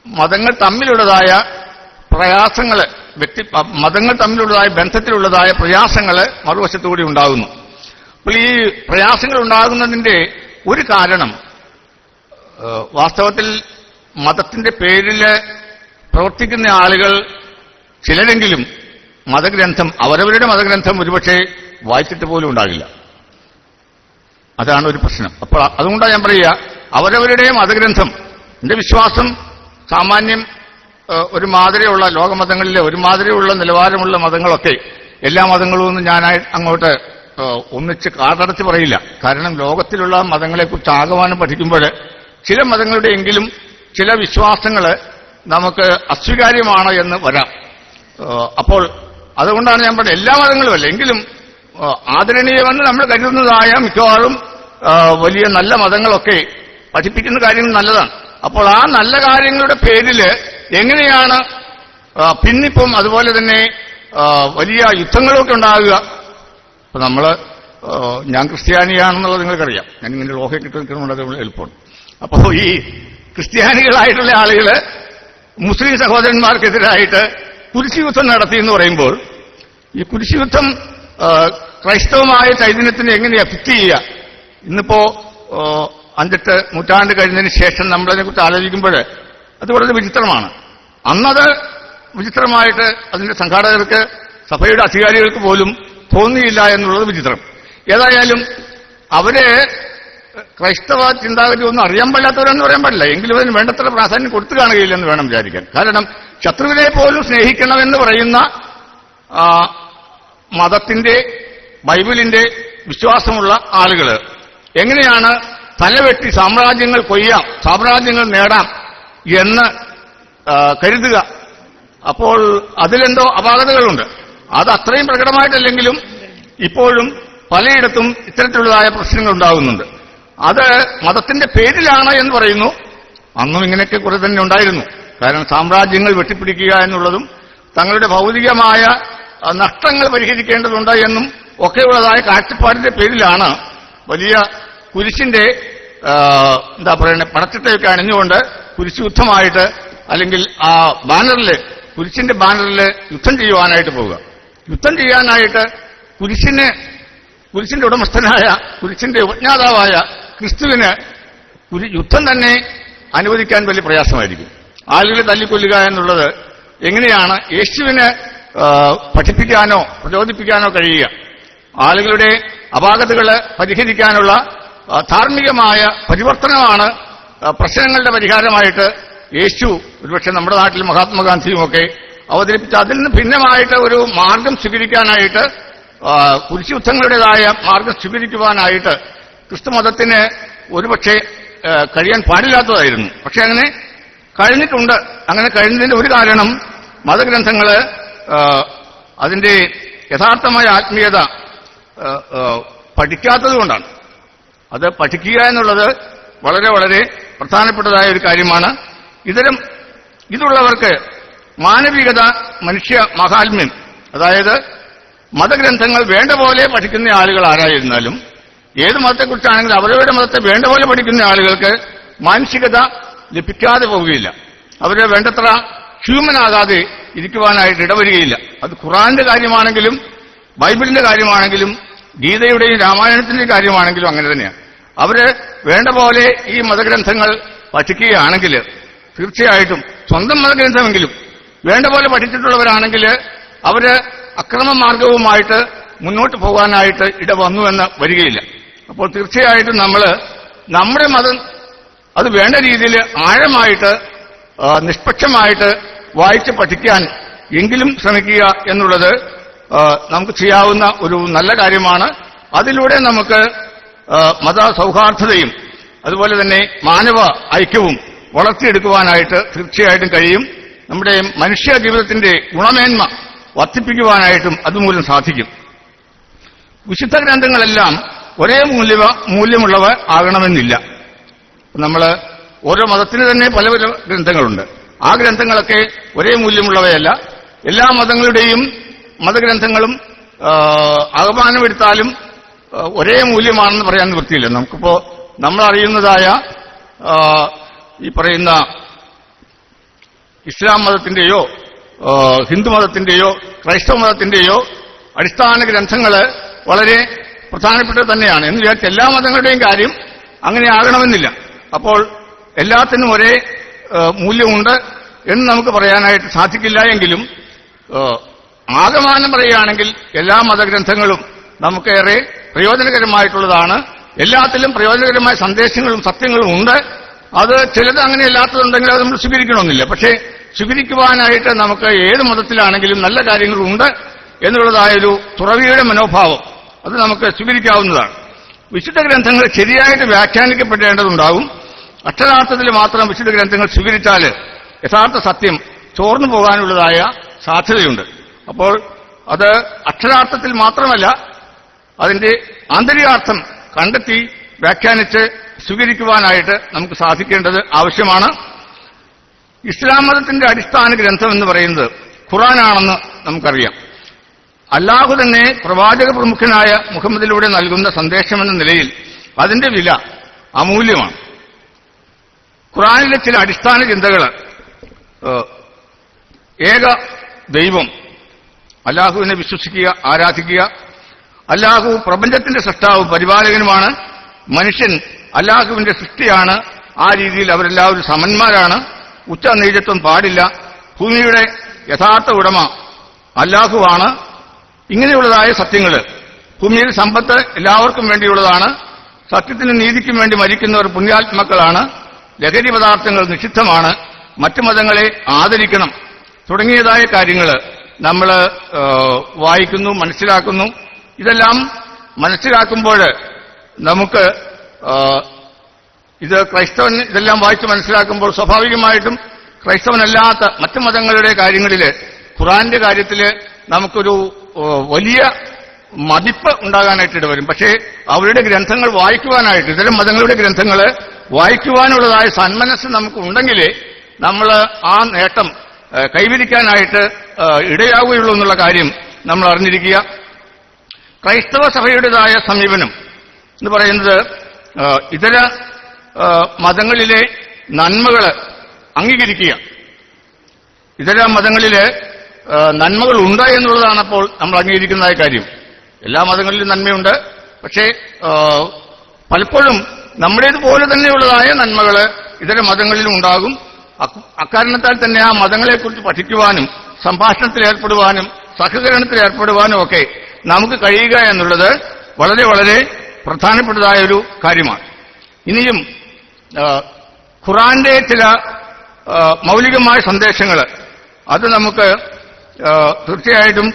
മതങ്ങൾ തമ്മിലുള്ളതായ പ്രയാസങ്ങൾ, മതങ്ങൾ തമ്മിലുള്ളതായ ബന്ധത്തിലുള്ളതായ പ്രയാസങ്ങൾ മറുവശത്തുകൂടി ഉണ്ടാകുന്നു. അപ്പോൾ ഈ പ്രയാസങ്ങൾ ഉണ്ടാകുന്നതിന്റെ ഒരു കാരണം വാസ്തവത്തിൽ മതത്തിന്റെ പേരിൽ പ്രവർത്തിക്കുന്ന ആളുകൾ ചിലരെങ്കിലും മതഗ്രന്ഥം, അവരവരുടെ മതഗ്രന്ഥം ഒരുപക്ഷെ വായിച്ചിട്ട് പോലും ഉണ്ടാകില്ല. അതാണ് ഒരു പ്രശ്നം. അപ്പോൾ അതുകൊണ്ടാണ് ഞാൻ പറയുക, അവരവരുടെ മതഗ്രന്ഥം, എന്റെ വിശ്വാസം സാമാന്യം ഒരു മാതിരിയുള്ള ലോകമതങ്ങളിലെ ഒരു മാതിരിയുള്ള നിലവാരമുള്ള മതങ്ങളൊക്കെ, എല്ലാ മതങ്ങളും ഒന്നും ഞാൻ അങ്ങോട്ട് ഒന്നിച്ച് കാതടച്ച് പറയില്ല. കാരണം ലോകത്തിലുള്ള മതങ്ങളെക്കുറിച്ച് ആകമാനം പഠിക്കുമ്പോൾ ചില മതങ്ങളുടെയെങ്കിലും ചില വിശ്വാസങ്ങൾ നമുക്ക് അസ്വീകാര്യമാണ് എന്ന് വരാം. അപ്പോൾ അതുകൊണ്ടാണ് ഞാൻ പറഞ്ഞത് എല്ലാ മതങ്ങളുമല്ല, എങ്കിലും ആദരണീയമെന്ന് നമ്മൾ കരുതുന്നതായ മിക്കവാറും വലിയ നല്ല മതങ്ങളൊക്കെ പഠിപ്പിക്കുന്ന കാര്യങ്ങൾ നല്ലതാണ്. അപ്പോൾ ആ നല്ല കാര്യങ്ങളുടെ പേരിൽ എങ്ങനെയാണ് പിന്നിപ്പം അതുപോലെ തന്നെ വലിയ യുദ്ധങ്ങളൊക്കെ ഉണ്ടാകുക? ഇപ്പൊ ഞാൻ ക്രിസ്ത്യാനിയാണെന്നുള്ളത് നിങ്ങൾക്കറിയാം. ഞാൻ ഇങ്ങനെ ലോഹയൊക്കെ ഇട്ട് നിൽക്കുന്നുണ്ട്, അത് എളുപ്പമാണ്. അപ്പോൾ ഈ ക്രിസ്ത്യാനികളായിട്ടുള്ള ആളുകൾ മുസ്ലിം സഹോദരന്മാർക്കെതിരായിട്ട് കുരിശുയുദ്ധം നടത്തി എന്ന് പറയുമ്പോൾ ഈ കുരിശുയുദ്ധം ക്രൈസ്തവമായ ചൈതന്യത്തിന് എങ്ങനെ എഫക്ട് ചെയ്യുക? ഇന്നിപ്പോ 5-8 നൂറ്റാണ്ട് കഴിഞ്ഞതിന് ശേഷം നമ്മളതിനെക്കുറിച്ച് ആലോചിക്കുമ്പോൾ അത് വളരെ വിചിത്രമാണ്. അന്നത് വിചിത്രമായിട്ട് അതിന്റെ സംഘാടകർക്ക്, സഭയുടെ അധികാരികൾക്ക് പോലും തോന്നിയില്ല എന്നുള്ളത് വിചിത്രം. ഏതായാലും അവര് ക്രൈസ്തവ ചിന്താഗതി ഒന്നും അറിയാൻ പാടില്ലാത്തവരെന്ന് പറയാൻ പാടില്ല, എങ്കിലും അതിന് വേണ്ടത്ര പ്രാധാന്യം കൊടുത്തു കാണുകയില്ലെന്ന് വേണം വിചാരിക്കാൻ. കാരണം ശത്രുവിനെ പോലും സ്നേഹിക്കണമെന്ന് പറയുന്ന മതത്തിന്റെ, ബൈബിളിന്റെ വിശ്വാസമുള്ള ആളുകൾ എങ്ങനെയാണ് തലവെട്ടി സാമ്രാജ്യങ്ങൾ കൊയ്യാം, സാമ്രാജ്യങ്ങൾ നേടാം എന്ന് കരുതുക? അപ്പോൾ അതിലെന്തോ അപാകതകളുണ്ട്. അത് അത്രയും പ്രകടമായിട്ടല്ലെങ്കിലും ഇപ്പോഴും പലയിടത്തും ഇത്തരത്തിലുള്ളതായ പ്രശ്നങ്ങൾ ഉണ്ടാകുന്നുണ്ട്. അത് മതത്തിന്റെ പേരിലാണ് എന്ന് പറയുന്നു. അന്നും ഇങ്ങനെയൊക്കെ കുറെ തന്നെ ഉണ്ടായിരുന്നു. കാരണം സാമ്രാജ്യങ്ങൾ വെട്ടിപ്പിടിക്കുക എന്നുള്ളതും തങ്ങളുടെ ഭൗതികമായ നഷ്ടങ്ങൾ പരിഹരിക്കേണ്ടതുണ്ട് എന്നും ഒക്കെയുള്ളതായ കാഴ്ചപ്പാടിന്റെ പേരിലാണ് വലിയ കുരിശിന്റെ എന്താ പറയുന്നത് പടച്ചിട്ടയൊക്കെ അണിഞ്ഞുകൊണ്ട് കുരിശ് യുദ്ധമായിട്ട്, അല്ലെങ്കിൽ ആ ബാനറില്, കുരിശിന്റെ ബാനറില് യുദ്ധം ചെയ്യുവാനായിട്ട് പോവുക. യുദ്ധം ചെയ്യാനായിട്ട് കുരിശിന്റെ ഉടമസ്ഥനായ, കുരിശിന്റെ ഉപജ്ഞാതാവായ ക്രിസ്തുവിന് യുദ്ധം തന്നെ അനുവദിക്കാൻ വലിയ പ്രയാസമായിരിക്കും. ആളുകളെ തല്ലിക്കൊല്ലുക എന്നുള്ളത് എങ്ങനെയാണ് യേശുവിന് പഠിപ്പിക്കാനോ പ്രചോദിപ്പിക്കാനോ കഴിയുക? ആളുകളുടെ അപാകതകളെ പരിഹരിക്കാനുള്ള ധാർമ്മികമായ പരിവർത്തനമാണ് പ്രശ്നങ്ങളുടെ പരിഹാരമായിട്ട് യേശു, ഒരുപക്ഷെ നമ്മുടെ നാട്ടിൽ മഹാത്മാഗാന്ധിയുമൊക്കെ അവതരിപ്പിച്ച അതിൽ നിന്ന് ഭിന്നമായിട്ട് ഒരു മാർഗം സ്വീകരിക്കാനായിട്ട്, കുരിശുയുദ്ധങ്ങളുടേതായ മാർഗം സ്വീകരിക്കുവാനായിട്ട് ക്രിസ്തുമതത്തിന് ഒരുപക്ഷെ കഴിയാൻ പാടില്ലാത്തതായിരുന്നു. പക്ഷെ അങ്ങനെ കഴിഞ്ഞിട്ടുണ്ട്. അങ്ങനെ കഴിഞ്ഞതിന്റെ ഒരു കാരണം മതഗ്രന്ഥങ്ങള് അതിന്റെ യഥാർത്ഥമായ ആത്മീയത പഠിക്കാത്തതുകൊണ്ടാണ്. അത് പഠിക്കുക എന്നുള്ളത് വളരെ വളരെ പ്രധാനപ്പെട്ടതായ ഒരു കാര്യമാണ്. ഇതുള്ളവർക്ക് മാനവികത, മനുഷ്യ മഹാത്മ്യം, അതായത് മതഗ്രന്ഥങ്ങൾ വേണ്ട പോലെ പഠിക്കുന്ന ആളുകൾ ആരായിരുന്നാലും, ഏത് മതത്തെക്കുറിച്ചാണെങ്കിലും അവരവരുടെ മതത്തെ വേണ്ട പോലെ പഠിക്കുന്ന ആളുകൾക്ക് മാനസികത ലഭിക്കാതെ പോവുകയില്ല. അവര് വേണ്ടത്ര ഹ്യൂമനാകാതെ ഇരിക്കുവാനായിട്ട് ഇടവരികയില്ല. അത് ഖുർആന്റെ കാര്യമാണെങ്കിലും ബൈബിളിന്റെ കാര്യമാണെങ്കിലും ഗീതയുടെയും രാമായണത്തിന്റെയും കാര്യമാണെങ്കിലും അങ്ങനെ തന്നെയാണ്. അവര് വേണ്ട പോലെ ഈ മതഗ്രന്ഥങ്ങൾ പഠിക്കുകയാണെങ്കിൽ തീർച്ചയായിട്ടും സ്വന്തം മതഗ്രന്ഥമെങ്കിലും വേണ്ട പോലെ പഠിച്ചിട്ടുള്ളവരാണെങ്കിൽ അവര് അക്രമമാർഗവുമായിട്ട് മുന്നോട്ട് പോകാനായിട്ട് ഇടവന്നുവെന്ന് വരികയില്ല. അപ്പോൾ തീർച്ചയായിട്ടും നമ്മുടെ മതം അത് വേണ്ട രീതിയിൽ ആഴമായിട്ട് നിഷ്പക്ഷമായിട്ട് വായിച്ച് പഠിക്കാൻ എങ്കിലും ശ്രമിക്കുക എന്നുള്ളത് നമുക്ക് ചെയ്യാവുന്ന ഒരു നല്ല കാര്യമാണ്. അതിലൂടെ നമുക്ക് മത സൗഹാർദ്ദതയും അതുപോലെ തന്നെ മാനവ ഐക്യവും വളർത്തിയെടുക്കുവാനായിട്ട് തീർച്ചയായിട്ടും കഴിയും. നമ്മുടെ മനുഷ്യ ജീവിതത്തിന്റെ ഗുണമേന്മ വർദ്ധിപ്പിക്കുവാനായിട്ടും അതുമൂലം സാധിക്കും. വിശുദ്ധ ഗ്രന്ഥങ്ങളെല്ലാം ഒരേ മൂല്യമുള്ളവ ആകണമെന്നില്ല. നമ്മൾ ഓരോ മതത്തിന് തന്നെ പല പല ഗ്രന്ഥങ്ങളുണ്ട്. ആ ഗ്രന്ഥങ്ങളൊക്കെ ഒരേ മൂല്യമുള്ളവയല്ല. എല്ലാ മതങ്ങളുടെയും മതഗ്രന്ഥങ്ങളും ആഹ്വാനമെടുത്താലും ഒരേ മൂല്യമാണെന്ന് പറയാൻ നിവൃത്തിയില്ല. നമുക്കിപ്പോ നമ്മൾ അറിയുന്നതായ ഈ പറയുന്ന ഇസ്ലാം മതത്തിന്റെയോ ഹിന്ദു മതത്തിന്റെയോ ക്രൈസ്തവ മതത്തിന്റെയോ അടിസ്ഥാന ഗ്രന്ഥങ്ങൾ വളരെ പ്രധാനപ്പെട്ടത് തന്നെയാണ്. എന്ന് വിചാരിച്ച് എല്ലാ മതങ്ങളുടെയും കാര്യം അങ്ങനെ ആകണമെന്നില്ല. അപ്പോൾ എല്ലാത്തിനും ഒരേ മൂല്യമുണ്ട് എന്ന് നമുക്ക് പറയാനായിട്ട് സാധിക്കില്ല. എങ്കിലും ആകമാനം പറയുകയാണെങ്കിൽ എല്ലാ മതഗ്രന്ഥങ്ങളും നമുക്കേറെ പ്രയോജനകരമായിട്ടുള്ളതാണ്. എല്ലാത്തിലും പ്രയോജനകരമായ സന്ദേശങ്ങളും സത്യങ്ങളും ഉണ്ട്. അത് ചിലത് അങ്ങനെ അല്ലാത്തതുണ്ടെങ്കിൽ അത് നമ്മൾ സ്വീകരിക്കണമെന്നില്ല. പക്ഷേ സ്വീകരിക്കുവാനായിട്ട് നമുക്ക് ഏത് മതത്തിലാണെങ്കിലും നല്ല കാര്യങ്ങളുണ്ട് എന്നുള്ളതായൊരു തുറവിയുടെ മനോഭാവം അത് നമുക്ക് സ്വീകരിക്കാവുന്നതാണ്. വിശുദ്ധ ഗ്രന്ഥങ്ങൾ ശരിയായിട്ട് വ്യാഖ്യാനിക്കപ്പെടേണ്ടതുണ്ടാകും. അക്ഷരാർത്ഥത്തിൽ മാത്രം വിശുദ്ധ ഗ്രന്ഥങ്ങൾ സ്വീകരിച്ചാൽ യഥാർത്ഥ സത്യം ചോർന്നു പോകാനുള്ളതായ സാധ്യതയുണ്ട്. അപ്പോൾ അത് അക്ഷരാർത്ഥത്തിൽ മാത്രമല്ല അതിന്റെ ആന്തരികാർത്ഥം കണ്ടെത്തി വ്യാഖ്യാനിച്ച് സ്വീകരിക്കുവാനായിട്ട് നമുക്ക് സാധിക്കേണ്ടത് ആവശ്യമാണ്. ഇസ്ലാം മതത്തിന്റെ അടിസ്ഥാന ഗ്രന്ഥം എന്ന് പറയുന്നത് ഖുർആനാണെന്ന് നമുക്കറിയാം. അല്ലാഹു തന്നെ പ്രവാചക പ്രമുഖനായ മുഹമ്മദിലൂടെ നൽകുന്ന സന്ദേശമെന്ന നിലയിൽ അതിന്റെ വില അമൂല്യമാണ്. ഖുർആനിലെ ചില അടിസ്ഥാന ചിന്തകൾ ഏക ദൈവം, അല്ലാഹുവിനെ വിശ്വസിക്കുക, ആരാധിക്കുക, അല്ലാഹു പ്രപഞ്ചത്തിന്റെ സൃഷ്ടാവും പരിപാലകനുമാണ്, മനുഷ്യൻ അല്ലാഹുവിന്റെ സൃഷ്ടിയാണ്, ആ രീതിയിൽ അവരെല്ലാവരും സമന്മാരാണ്, ഉച്ച നീചത്വം പാടില്ല, ഭൂമിയുടെ യഥാർത്ഥ ഉടമ അല്ലാഹുവാണ്, ഇങ്ങനെയുള്ളതായ സത്യങ്ങൾ. ഭൂമിയിൽ സമ്പത്ത് എല്ലാവർക്കും വേണ്ടിയുള്ളതാണ്, സത്യത്തിനും നീതിക്കും വേണ്ടി മരിക്കുന്നവർ പുണ്യാത്മാക്കളാണ്, ലഹരി പദാർത്ഥങ്ങൾ നിഷിദ്ധമാണ്, മറ്റു മതങ്ങളെ ആദരിക്കണം തുടങ്ങിയതായ കാര്യങ്ങൾ നമ്മൾ വായിക്കുന്നു, മനസ്സിലാക്കുന്നു. ഇതെല്ലാം മനസ്സിലാക്കുമ്പോൾ നമുക്ക് ഇത് ക്രൈസ്തവൻ ഇതെല്ലാം വായിച്ച് മനസ്സിലാക്കുമ്പോൾ സ്വാഭാവികമായിട്ടും ക്രൈസ്തവനല്ലാത്ത മറ്റു മതങ്ങളുടെ കാര്യങ്ങളിൽ ഖുർആന്റെ കാര്യത്തിൽ നമുക്കൊരു വലിയ മതിപ്പ് ഉണ്ടാകാനായിട്ട് ഇടവരും. പക്ഷേ അവരുടെ ഗ്രന്ഥങ്ങൾ വായിക്കുവാനായിട്ട്, ഇത്തരം മതങ്ങളുടെ ഗ്രന്ഥങ്ങൾ വായിക്കുവാനുള്ളതായ സന്മനസ് നമുക്ക് ഉണ്ടെങ്കിലേ നമ്മൾ ആ നേട്ടം കൈവരിക്കാനായിട്ട് ഇടയാവുകയുള്ളൂ എന്നുള്ള കാര്യം നമ്മൾ അറിഞ്ഞിരിക്കുക. ക്രൈസ്തവ സഭയുടേതായ സമീപനം എന്ന് പറയുന്നത് ഇതര മതങ്ങളിലെ നന്മകൾ അംഗീകരിക്കുക. ഇതര മതങ്ങളിലെ നന്മകൾ ഉണ്ട് എന്നുള്ളതാണ് അപ്പോൾ നമ്മൾ അംഗീകരിക്കുന്നതായ കാര്യം. എല്ലാ മതങ്ങളിലും നന്മയുണ്ട്, പക്ഷേ പലപ്പോഴും നമ്മുടേതുപോലെ തന്നെയുള്ളതായ നന്മകൾ ഇതര മതങ്ങളിലും ഉണ്ടാകും. അക്കാരണത്താൽ തന്നെ ആ മതങ്ങളെക്കുറിച്ച് പഠിക്കുവാനും സംഭാഷണത്തിൽ ഏർപ്പെടുവാനും സഹകരണത്തിൽ ഏർപ്പെടുവാനും ഒക്കെ നമുക്ക് കഴിയുക എന്നുള്ളത് വളരെ വളരെ പ്രധാനപ്പെട്ടതായ ഒരു കാര്യമാണ്. ഇനിയും ഖുർആന്റെ ചില മൗലികമായ സന്ദേശങ്ങൾ അത് നമുക്ക് തീർച്ചയായിട്ടും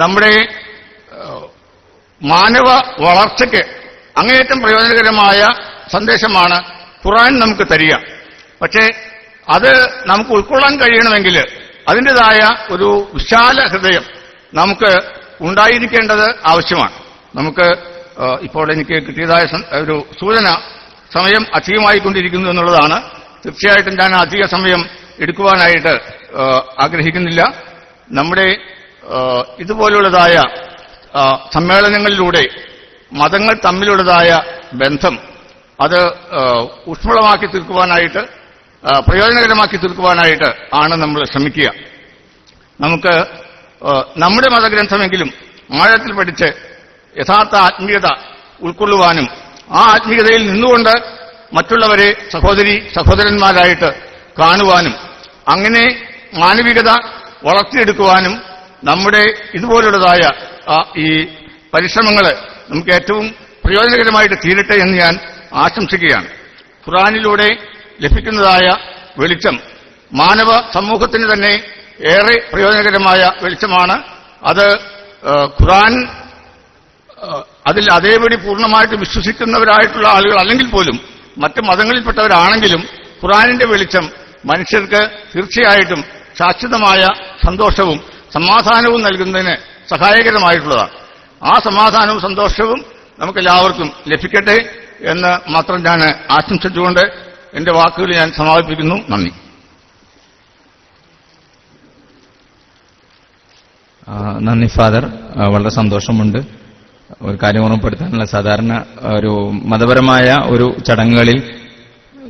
നമ്മുടെ മാനവ വളർച്ചയ്ക്ക് അങ്ങേയറ്റം പ്രയോജനകരമായ സന്ദേശമാണ് ഖുർആൻ നമുക്ക് തരിക. പക്ഷേ അത് നമുക്ക് ഉൾക്കൊള്ളാൻ കഴിയണമെങ്കിൽ അതിൻ്റെതായ ഒരു വിശാല ഹൃദയം നമുക്ക് ഉണ്ടായിരിക്കേണ്ടത് ആവശ്യമാണ്. നമുക്ക് ഇപ്പോൾ എനിക്ക് കിട്ടിയതായ ഒരു സൂചന സമയം അധികമായിക്കൊണ്ടിരിക്കുന്നു എന്നുള്ളതാണ്. തീർച്ചയായിട്ടും ഞാൻ അധിക സമയം എടുക്കുവാനായിട്ട് ആഗ്രഹിക്കുന്നില്ല. നമ്മുടെ ഇതുപോലുള്ളതായ സമ്മേളനങ്ങളിലൂടെ മതങ്ങൾ തമ്മിലുള്ളതായ ബന്ധം അത് ഊഷ്മളമാക്കി തീർക്കുവാനായിട്ട്, പ്രയോജനകരമാക്കി തീർക്കുവാനായിട്ട് ആണ് നമ്മൾ ശ്രമിക്കുക. നമുക്ക് നമ്മുടെ മതഗ്രന്ഥമെങ്കിലും ആഴത്തിൽ പഠിച്ച് യഥാർത്ഥ ആത്മീയത ഉൾക്കൊള്ളുവാനും ആ ആത്മീയതയിൽ നിന്നുകൊണ്ട് മറ്റുള്ളവരെ സഹോദരന്മാരായിട്ട് കാണുവാനും അങ്ങനെ മാനവികത വളർത്തിയെടുക്കുവാനും നമ്മുടെ ഇതുപോലുള്ളതായ ഈ പരിശ്രമങ്ങൾ നമുക്ക് ഏറ്റവും പ്രയോജനകരമായിട്ട് തീരട്ടെ എന്ന് ഞാൻ ആശംസിക്കുകയാണ്. ഖുർആനിലൂടെ ലഭിക്കുന്നതായ വെളിച്ചം മാനവ സമൂഹത്തിന് തന്നെ ഏറെ പ്രയോജനകരമായ വെളിച്ചമാണ്. അത് ഖുർആൻ അതിൽ അതേപടി പൂർണ്ണമായിട്ട് വിശ്വസിക്കുന്നവരായിട്ടുള്ള ആളുകൾ അല്ലെങ്കിൽ പോലും മറ്റ് മതങ്ങളിൽപ്പെട്ടവരാണെങ്കിലും ഖുർആനിന്റെ വെളിച്ചം മനുഷ്യർക്ക് തീർച്ചയായിട്ടും ശാശ്വതമായ സന്തോഷവും സമാധാനവും നൽകുന്നതിന് സഹായകരമായിട്ടുള്ളതാണ്. ആ സമാധാനവും സന്തോഷവും നമുക്കെല്ലാവർക്കും ലഭിക്കട്ടെ എന്ന് മാത്രം ഞാൻ ആശംസിച്ചുകൊണ്ട് എന്റെ വാക്കുകൾ ഞാൻ സമാപിപ്പിക്കുന്നു. നന്ദി. നന്ദി ഫാദർ. വളരെ സന്തോഷമുണ്ട്. ഒരു കാര്യം ഓർമ്മപ്പെടുത്താനുള്ള, സാധാരണ ഒരു മതപരമായ ഒരു ചടങ്ങുകളിൽ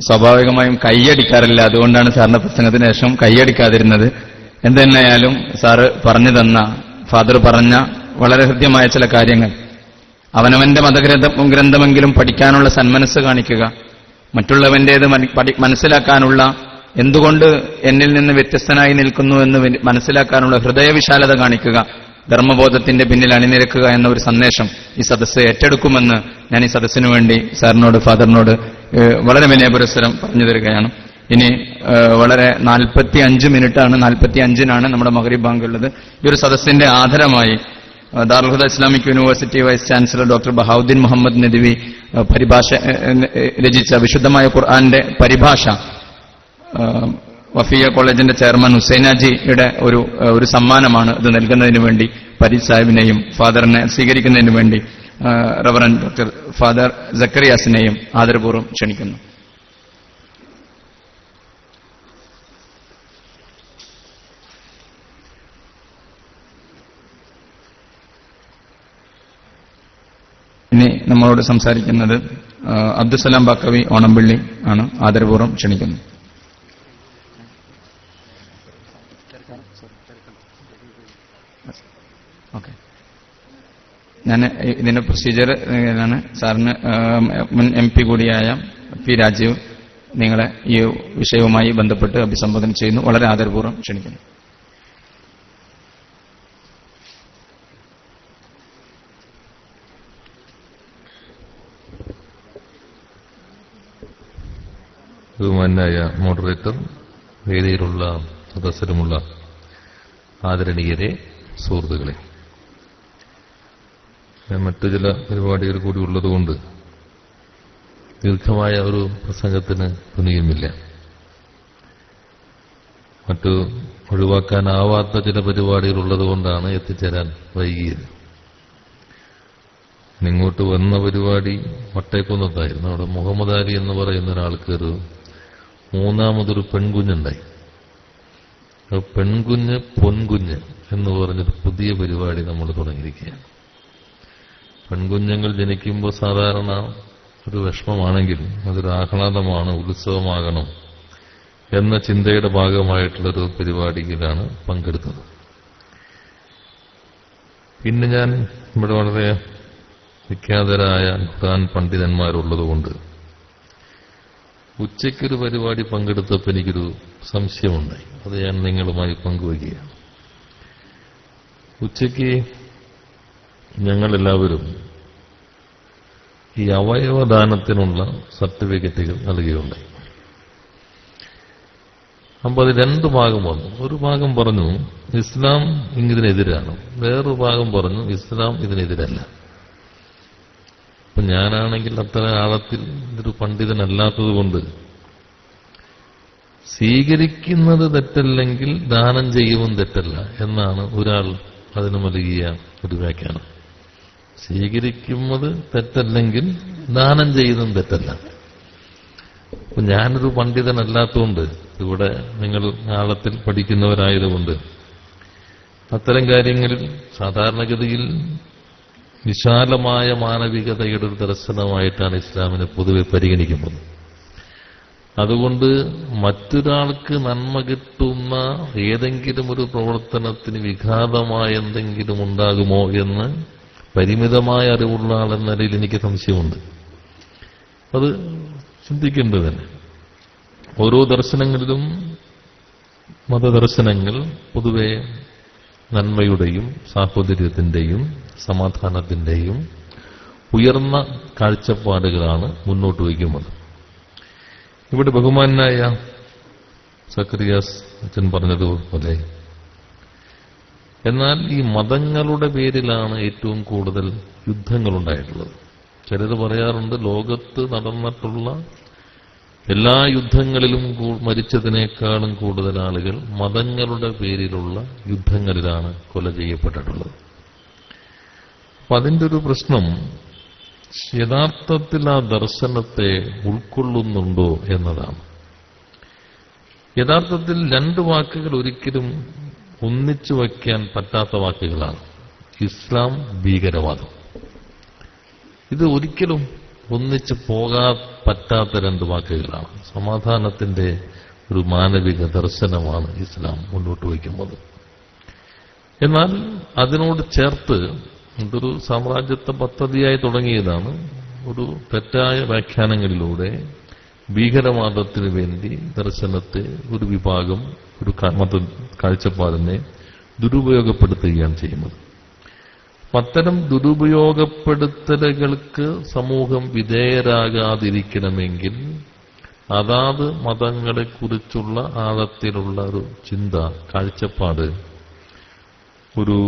സ്വാഭാവികമായും കൈയടിക്കാറില്ല. അതുകൊണ്ടാണ് സാറിന്റെ പ്രസംഗത്തിന് ശേഷം കൈയടിക്കാതിരുന്നത്. എന്തെന്നായാലും സാറ് പറഞ്ഞു തന്ന, ഫാദർ പറഞ്ഞ വളരെ ഹൃദ്യമായ ചില കാര്യങ്ങൾ, അവനവന്റെ മതഗ്രന്ഥമെങ്കിലും പഠിക്കാനുള്ള സന്മനസ് കാണിക്കുക, മറ്റുള്ളവന്റേത് മനസ്സിലാക്കാനുള്ള, എന്തുകൊണ്ട് എന്നിൽ നിന്ന് വ്യത്യസ്തനായി നിൽക്കുന്നു എന്ന് മനസ്സിലാക്കാനുള്ള ഹൃദയവിശാലത കാണിക്കുക, ധർമ്മബോധത്തിന്റെ പിന്നിൽ അണിനിരക്കുക എന്ന ഒരു സന്ദേശം ഈ സദസ്സ് ഏറ്റെടുക്കുമെന്ന് ഞാൻ ഈ സദസ്സിനു വേണ്ടി സാറിനോട്, ഫാദറിനോട് വളരെ വിനയപുരസ്സരം പറഞ്ഞു തരികയാണ്. ഇനി വളരെ 45 മിനിറ്റാണ്, 45-നാണ് നമ്മുടെ മഗ്രിബ് ബാങ്ക് ഉള്ളത്. ഈ ഒരു സദസ്സിന്റെ ആദരമായി Darul Huda Islamic university vice chancellor doctor Bahauddeen Muhammad Nadwi പരിഭാഷ രചിച്ച വിശുദ്ധമായ ഖുർആന്റെ പരിഭാഷ വഫിയ കോളേജിന്റെ ചെയർമാൻ ഹുസൈനാജിയുടെ ഒരു സമ്മാനമാണ് ഇത് നൽകുന്നതിന് വേണ്ടി ഫരീദ് സാഹിബിനെയും ഫാദറിനെ സ്വീകരിക്കുന്നതിന് വേണ്ടി റവറന്റ് ഡോക്ടർ ഫാദർ സക്കറിയാസിനെയും ആദരപൂർവ്വം ക്ഷണിക്കുന്നു. ഇനി നമ്മളോട് സംസാരിക്കുന്നത് അബ്ദുസലാം ബാക്കവി ഓണംപള്ളി ആണ്. ആദരപൂർവ്വം ക്ഷണിക്കുന്നു. ഓക്കെ, ഞാൻ ഇതിന്റെ പ്രൊസീജിയർ ആണ്. സാറിന് മുൻ MP കൂടിയായ പി രാജീവ് നിങ്ങളെ ഈ വിഷയവുമായി ബന്ധപ്പെട്ട് അഭിസംബോധന ചെയ്യുന്നു. വളരെ ആദരപൂർവ്വം ക്ഷണിക്കുന്നു. ബഹുമാനായ മോഡറേറ്റർ, വേദിയിലുള്ള സദസ്സരുമുള്ള ആദരണീയരെ, സുഹൃത്തുക്കളെ, മറ്റു ചില പരിപാടികൾ കൂടി ഉള്ളതുകൊണ്ട് ദീർഘമായ ഒരു പ്രസംഗത്തിന് തുനിയുമില്ല. മറ്റു ഒഴിവാക്കാനാവാത്ത ചില പരിപാടികൾ ഉള്ളതുകൊണ്ടാണ് എത്തിച്ചേരാൻ വൈകിയത്. ഇങ്ങോട്ട് വന്ന പരിപാടി വട്ടേക്കുന്നതായിരുന്നു. അവിടെ മുഹമ്മദ് അലി എന്ന് പറയുന്ന ഒരാൾക്ക് ഒരു മൂന്നാമതൊരു പെൺകുഞ്ഞുണ്ടായി. പെൺകുഞ്ഞ് പൊൻകുഞ്ഞ് എന്ന് പറഞ്ഞൊരു പുതിയ പരിപാടി നമ്മൾ തുടങ്ങിയിരിക്കുകയാണ്. പെൺകുഞ്ഞുങ്ങൾ ജനിക്കുമ്പോൾ സാധാരണ ഒരു വിഷമമാണെങ്കിലും അതൊരു ആഹ്ലാദമാണ്, ഉത്സവമാകണം എന്ന ചിന്തയുടെ ഭാഗമായിട്ടുള്ളൊരു പരിപാടിയിലാണ് പങ്കെടുത്തത്. പിന്നെ ഞാൻ ഇവിടെ വളരെ വിഖ്യാതരായ ഖുർആൻ പണ്ഡിതന്മാരുള്ളതുകൊണ്ട് ഉച്ചയ്ക്കൊരു പരിപാടി പങ്കെടുത്തപ്പോൾ എനിക്കൊരു സംശയമുണ്ടായി. അത് ഞാൻ നിങ്ങളുമായി പങ്കുവയ്ക്കുകയാണ്. ഉച്ചയ്ക്ക് ഞങ്ങളെല്ലാവരും ഈ അവയവദാനത്തിനുള്ള സർട്ടിഫിക്കറ്റുകൾ നൽകുകയുണ്ടായി. അപ്പോൾ അത് രണ്ട് ഭാഗം വന്നു. ഒരു ഭാഗം പറഞ്ഞു ഇസ്ലാം ഇതിനെതിരാണ്, വേറൊരു ഭാഗം പറഞ്ഞു ഇസ്ലാം ഇതിനെതിരല്ല. അപ്പൊ ഞാനാണെങ്കിൽ അത്ര ആഴത്തിൽ ഇതൊരു പണ്ഡിതനല്ലാത്തതുകൊണ്ട് സ്വീകരിക്കുന്നത് തെറ്റല്ലെങ്കിൽ ദാനം ചെയ്യുവും തെറ്റല്ല എന്നാണ് ഒരാൾ അതിന് നൽകിയ ഒരു വ്യാഖ്യാനം. സ്വീകരിക്കുന്നത് തെറ്റല്ലെങ്കിൽ ദാനം ചെയ്യുന്നതും തെറ്റല്ല. അപ്പൊ ഞാനൊരു പണ്ഡിതനല്ലാത്തതുകൊണ്ട്, ഇവിടെ നിങ്ങൾ ആഴത്തിൽ പഠിക്കുന്നവരായതുകൊണ്ട് അത്തരം കാര്യങ്ങളിൽ സാധാരണഗതിയിൽ വിശാലമായ മാനവികതയുടെ ഒരു ദർശനമായിട്ടാണ് ഇസ്ലാമിനെ പൊതുവെ പരിഗണിക്കുന്നത്. അതുകൊണ്ട് മറ്റൊരാൾക്ക് നന്മ കിട്ടുന്ന ഏതെങ്കിലും ഒരു പ്രവർത്തനത്തിന് വിഘാതമായ എന്തെങ്കിലും ഉണ്ടാകുമോ എന്ന് പരിമിതമായ അറിവുള്ള ആളെന്ന നിലയിൽ എനിക്ക് സംശയമുണ്ട്. അത് ചിന്തിക്കേണ്ടത് തന്നെ. ഓരോ ദർശനങ്ങളിലും മതദർശനങ്ങൾ പൊതുവെ നന്മയുടെയും സാഹോദര്യത്തിന്റെയും സമാധാനത്തിന്റെയും ഉയർന്ന കാഴ്ചപ്പാടുകളാണ് മുന്നോട്ട് വയ്ക്കുന്നത്. ഇവിടെ ബഹുമാനായ സക്കറിയാസ് അച്ഛൻ പറഞ്ഞതുപോലെ എന്നാൽ ഈ മതങ്ങളുടെ പേരിലാണ് ഏറ്റവും കൂടുതൽ യുദ്ധങ്ങളുണ്ടായിട്ടുള്ളത്. ചിലർ പറയാറുണ്ട് ലോകത്ത് നടന്നിട്ടുള്ള എല്ലാ യുദ്ധങ്ങളിലും മരിച്ചതിനേക്കാളും കൂടുതൽ ആളുകൾ മതങ്ങളുടെ പേരിലുള്ള യുദ്ധങ്ങളിലാണ് കൊല ചെയ്യപ്പെട്ടിട്ടുള്ളത്. അപ്പൊ അതിന്റെ ഒരു പ്രശ്നം യഥാർത്ഥത്തിൽ ആ ദർശനത്തെ ഉൾക്കൊള്ളുന്നുണ്ടോ എന്നതാണ്. യഥാർത്ഥത്തിൽ രണ്ട് വാക്കുകൾ ഒരിക്കലും ഒന്നിച്ചു വയ്ക്കാൻ പറ്റാത്ത വാക്കുകളാണ്. ഇസ്ലാം, ഭീകരവാദം. ഇത് ഒരിക്കലും ഒന്നിച്ചു പോകാൻ പറ്റാത്ത രണ്ട് വാക്കുകളാണ്. സമാധാനത്തിന്റെ ഒരു മാനവിക ദർശനമാണ് ഇസ്ലാം മുന്നോട്ട് വയ്ക്കുന്നത്. എന്നാൽ അതിനോട് ചേർത്ത് ഇതൊരു സാമ്രാജ്യത്വ പദ്ധതിയായി തുടങ്ങിയതാണ്. ഒരു തെറ്റായ വ്യാഖ്യാനങ്ങളിലൂടെ ഭീകരവാദത്തിന് വേണ്ടി ദർശനത്തെ ഒരു വിഭാഗം ഒരു മത കാഴ്ചപ്പാടിനെ ദുരുപയോഗപ്പെടുത്തുകയാണ് ചെയ്യുന്നത്. അത്തരം ദുരുപയോഗപ്പെടുത്തലുകൾക്ക് സമൂഹം വിധേയരാകാതിരിക്കണമെങ്കിൽ അതാത് മതങ്ങളെക്കുറിച്ചുള്ള ആഴത്തിലുള്ള ഒരു ചിന്ത, കാഴ്ചപ്പാട്, ഒരു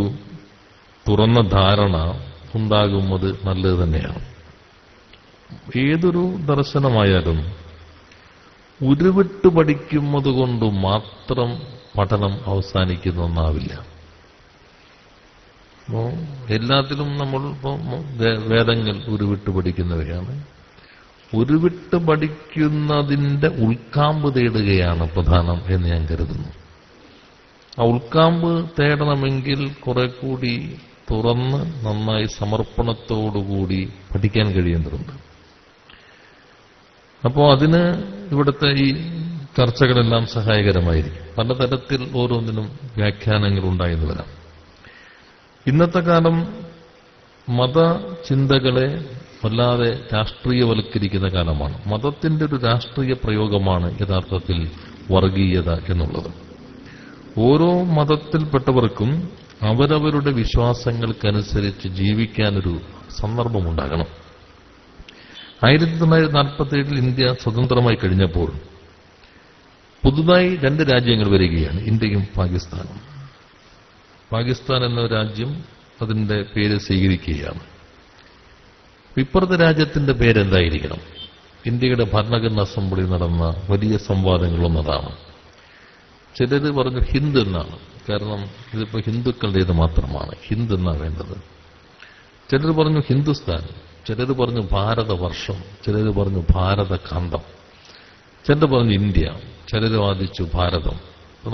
തുറന്ന ധാരണ ഉണ്ടാകുന്നത് നല്ലത് തന്നെയാണ്. ഏതൊരു ദർശനമായാലും ഉരുവിട്ട് പഠിക്കുന്നത് കൊണ്ട് മാത്രം പഠനം അവസാനിക്കുന്ന ഒന്നാവില്ല. എല്ലാത്തിലും നമ്മൾ വേദങ്ങൾ ഉരുവിട്ട് പഠിക്കുന്നവരാണ്. ഉരുവിട്ട് പഠിക്കുന്നതിന്റെ ഉൾക്കാമ്പ് തേടുകയാണ് പ്രധാനം എന്ന് ഞാൻ കരുതുന്നു. ആ ഉൾക്കാമ്പ് തേടണമെങ്കിൽ കുറെ കൂടി തുറന്ന് നന്നായി സമർപ്പണത്തോടുകൂടി പഠിക്കാൻ കഴിയേണ്ടതുണ്ട്. അപ്പോൾ അതിന് ഇവിടുത്തെ ഈ ചർച്ചകളെല്ലാം സഹായകരമായിരിക്കും. പലതരത്തിൽ ഓരോന്നിനും വ്യാഖ്യാനങ്ങൾ ഉണ്ടായെന്ന് വരാം. ഇന്നത്തെ കാലം മതചിന്തകളെ വല്ലാതെ രാഷ്ട്രീയവൽക്കരിക്കുന്ന കാലമാണ്. മതത്തിന്റെ ഒരു രാഷ്ട്രീയ പ്രയോഗമാണ് യഥാർത്ഥത്തിൽ വർഗീയത എന്നുള്ളത്. ഓരോ മതത്തിൽപ്പെട്ടവർക്കും അവരവരുടെ വിശ്വാസങ്ങൾക്കനുസരിച്ച് ജീവിക്കാനൊരു സന്ദർഭമുണ്ടാകണം. 1947 ഇന്ത്യ സ്വതന്ത്രമായി കഴിഞ്ഞപ്പോൾ പുതുതായി 2 രാജ്യങ്ങൾ വരികയാണ്, ഇന്ത്യയും പാകിസ്ഥാനും. പാകിസ്ഥാൻ എന്ന രാജ്യം അതിന്റെ പേര് സ്വീകരിക്കുകയാണ്. ഇപ്പുറത്തെ രാജ്യത്തിന്റെ പേരെന്തായിരിക്കണം? ഇന്ത്യയുടെ ഭരണഘടനാ അസംബ്ലി നടന്ന വലിയ സംവാദങ്ങളൊന്നതാണ്. ചിലര് പറഞ്ഞു ഹിന്ദ് എന്നാണ്, കാരണം ഇതിപ്പോ ഹിന്ദുക്കളുടേത് മാത്രമാണ്, ഹിന്ദ് എന്നാണ് വേണ്ടത്. ചിലർ പറഞ്ഞു ഹിന്ദുസ്ഥാൻ, ചിലർ പറഞ്ഞു ഭാരതവർഷം, ചിലർ പറഞ്ഞു ഭാരതഖണ്ഡം, ചിലർ പറഞ്ഞു ഇന്ത്യ, ചിലർ വാദിച്ചു ഭാരതം.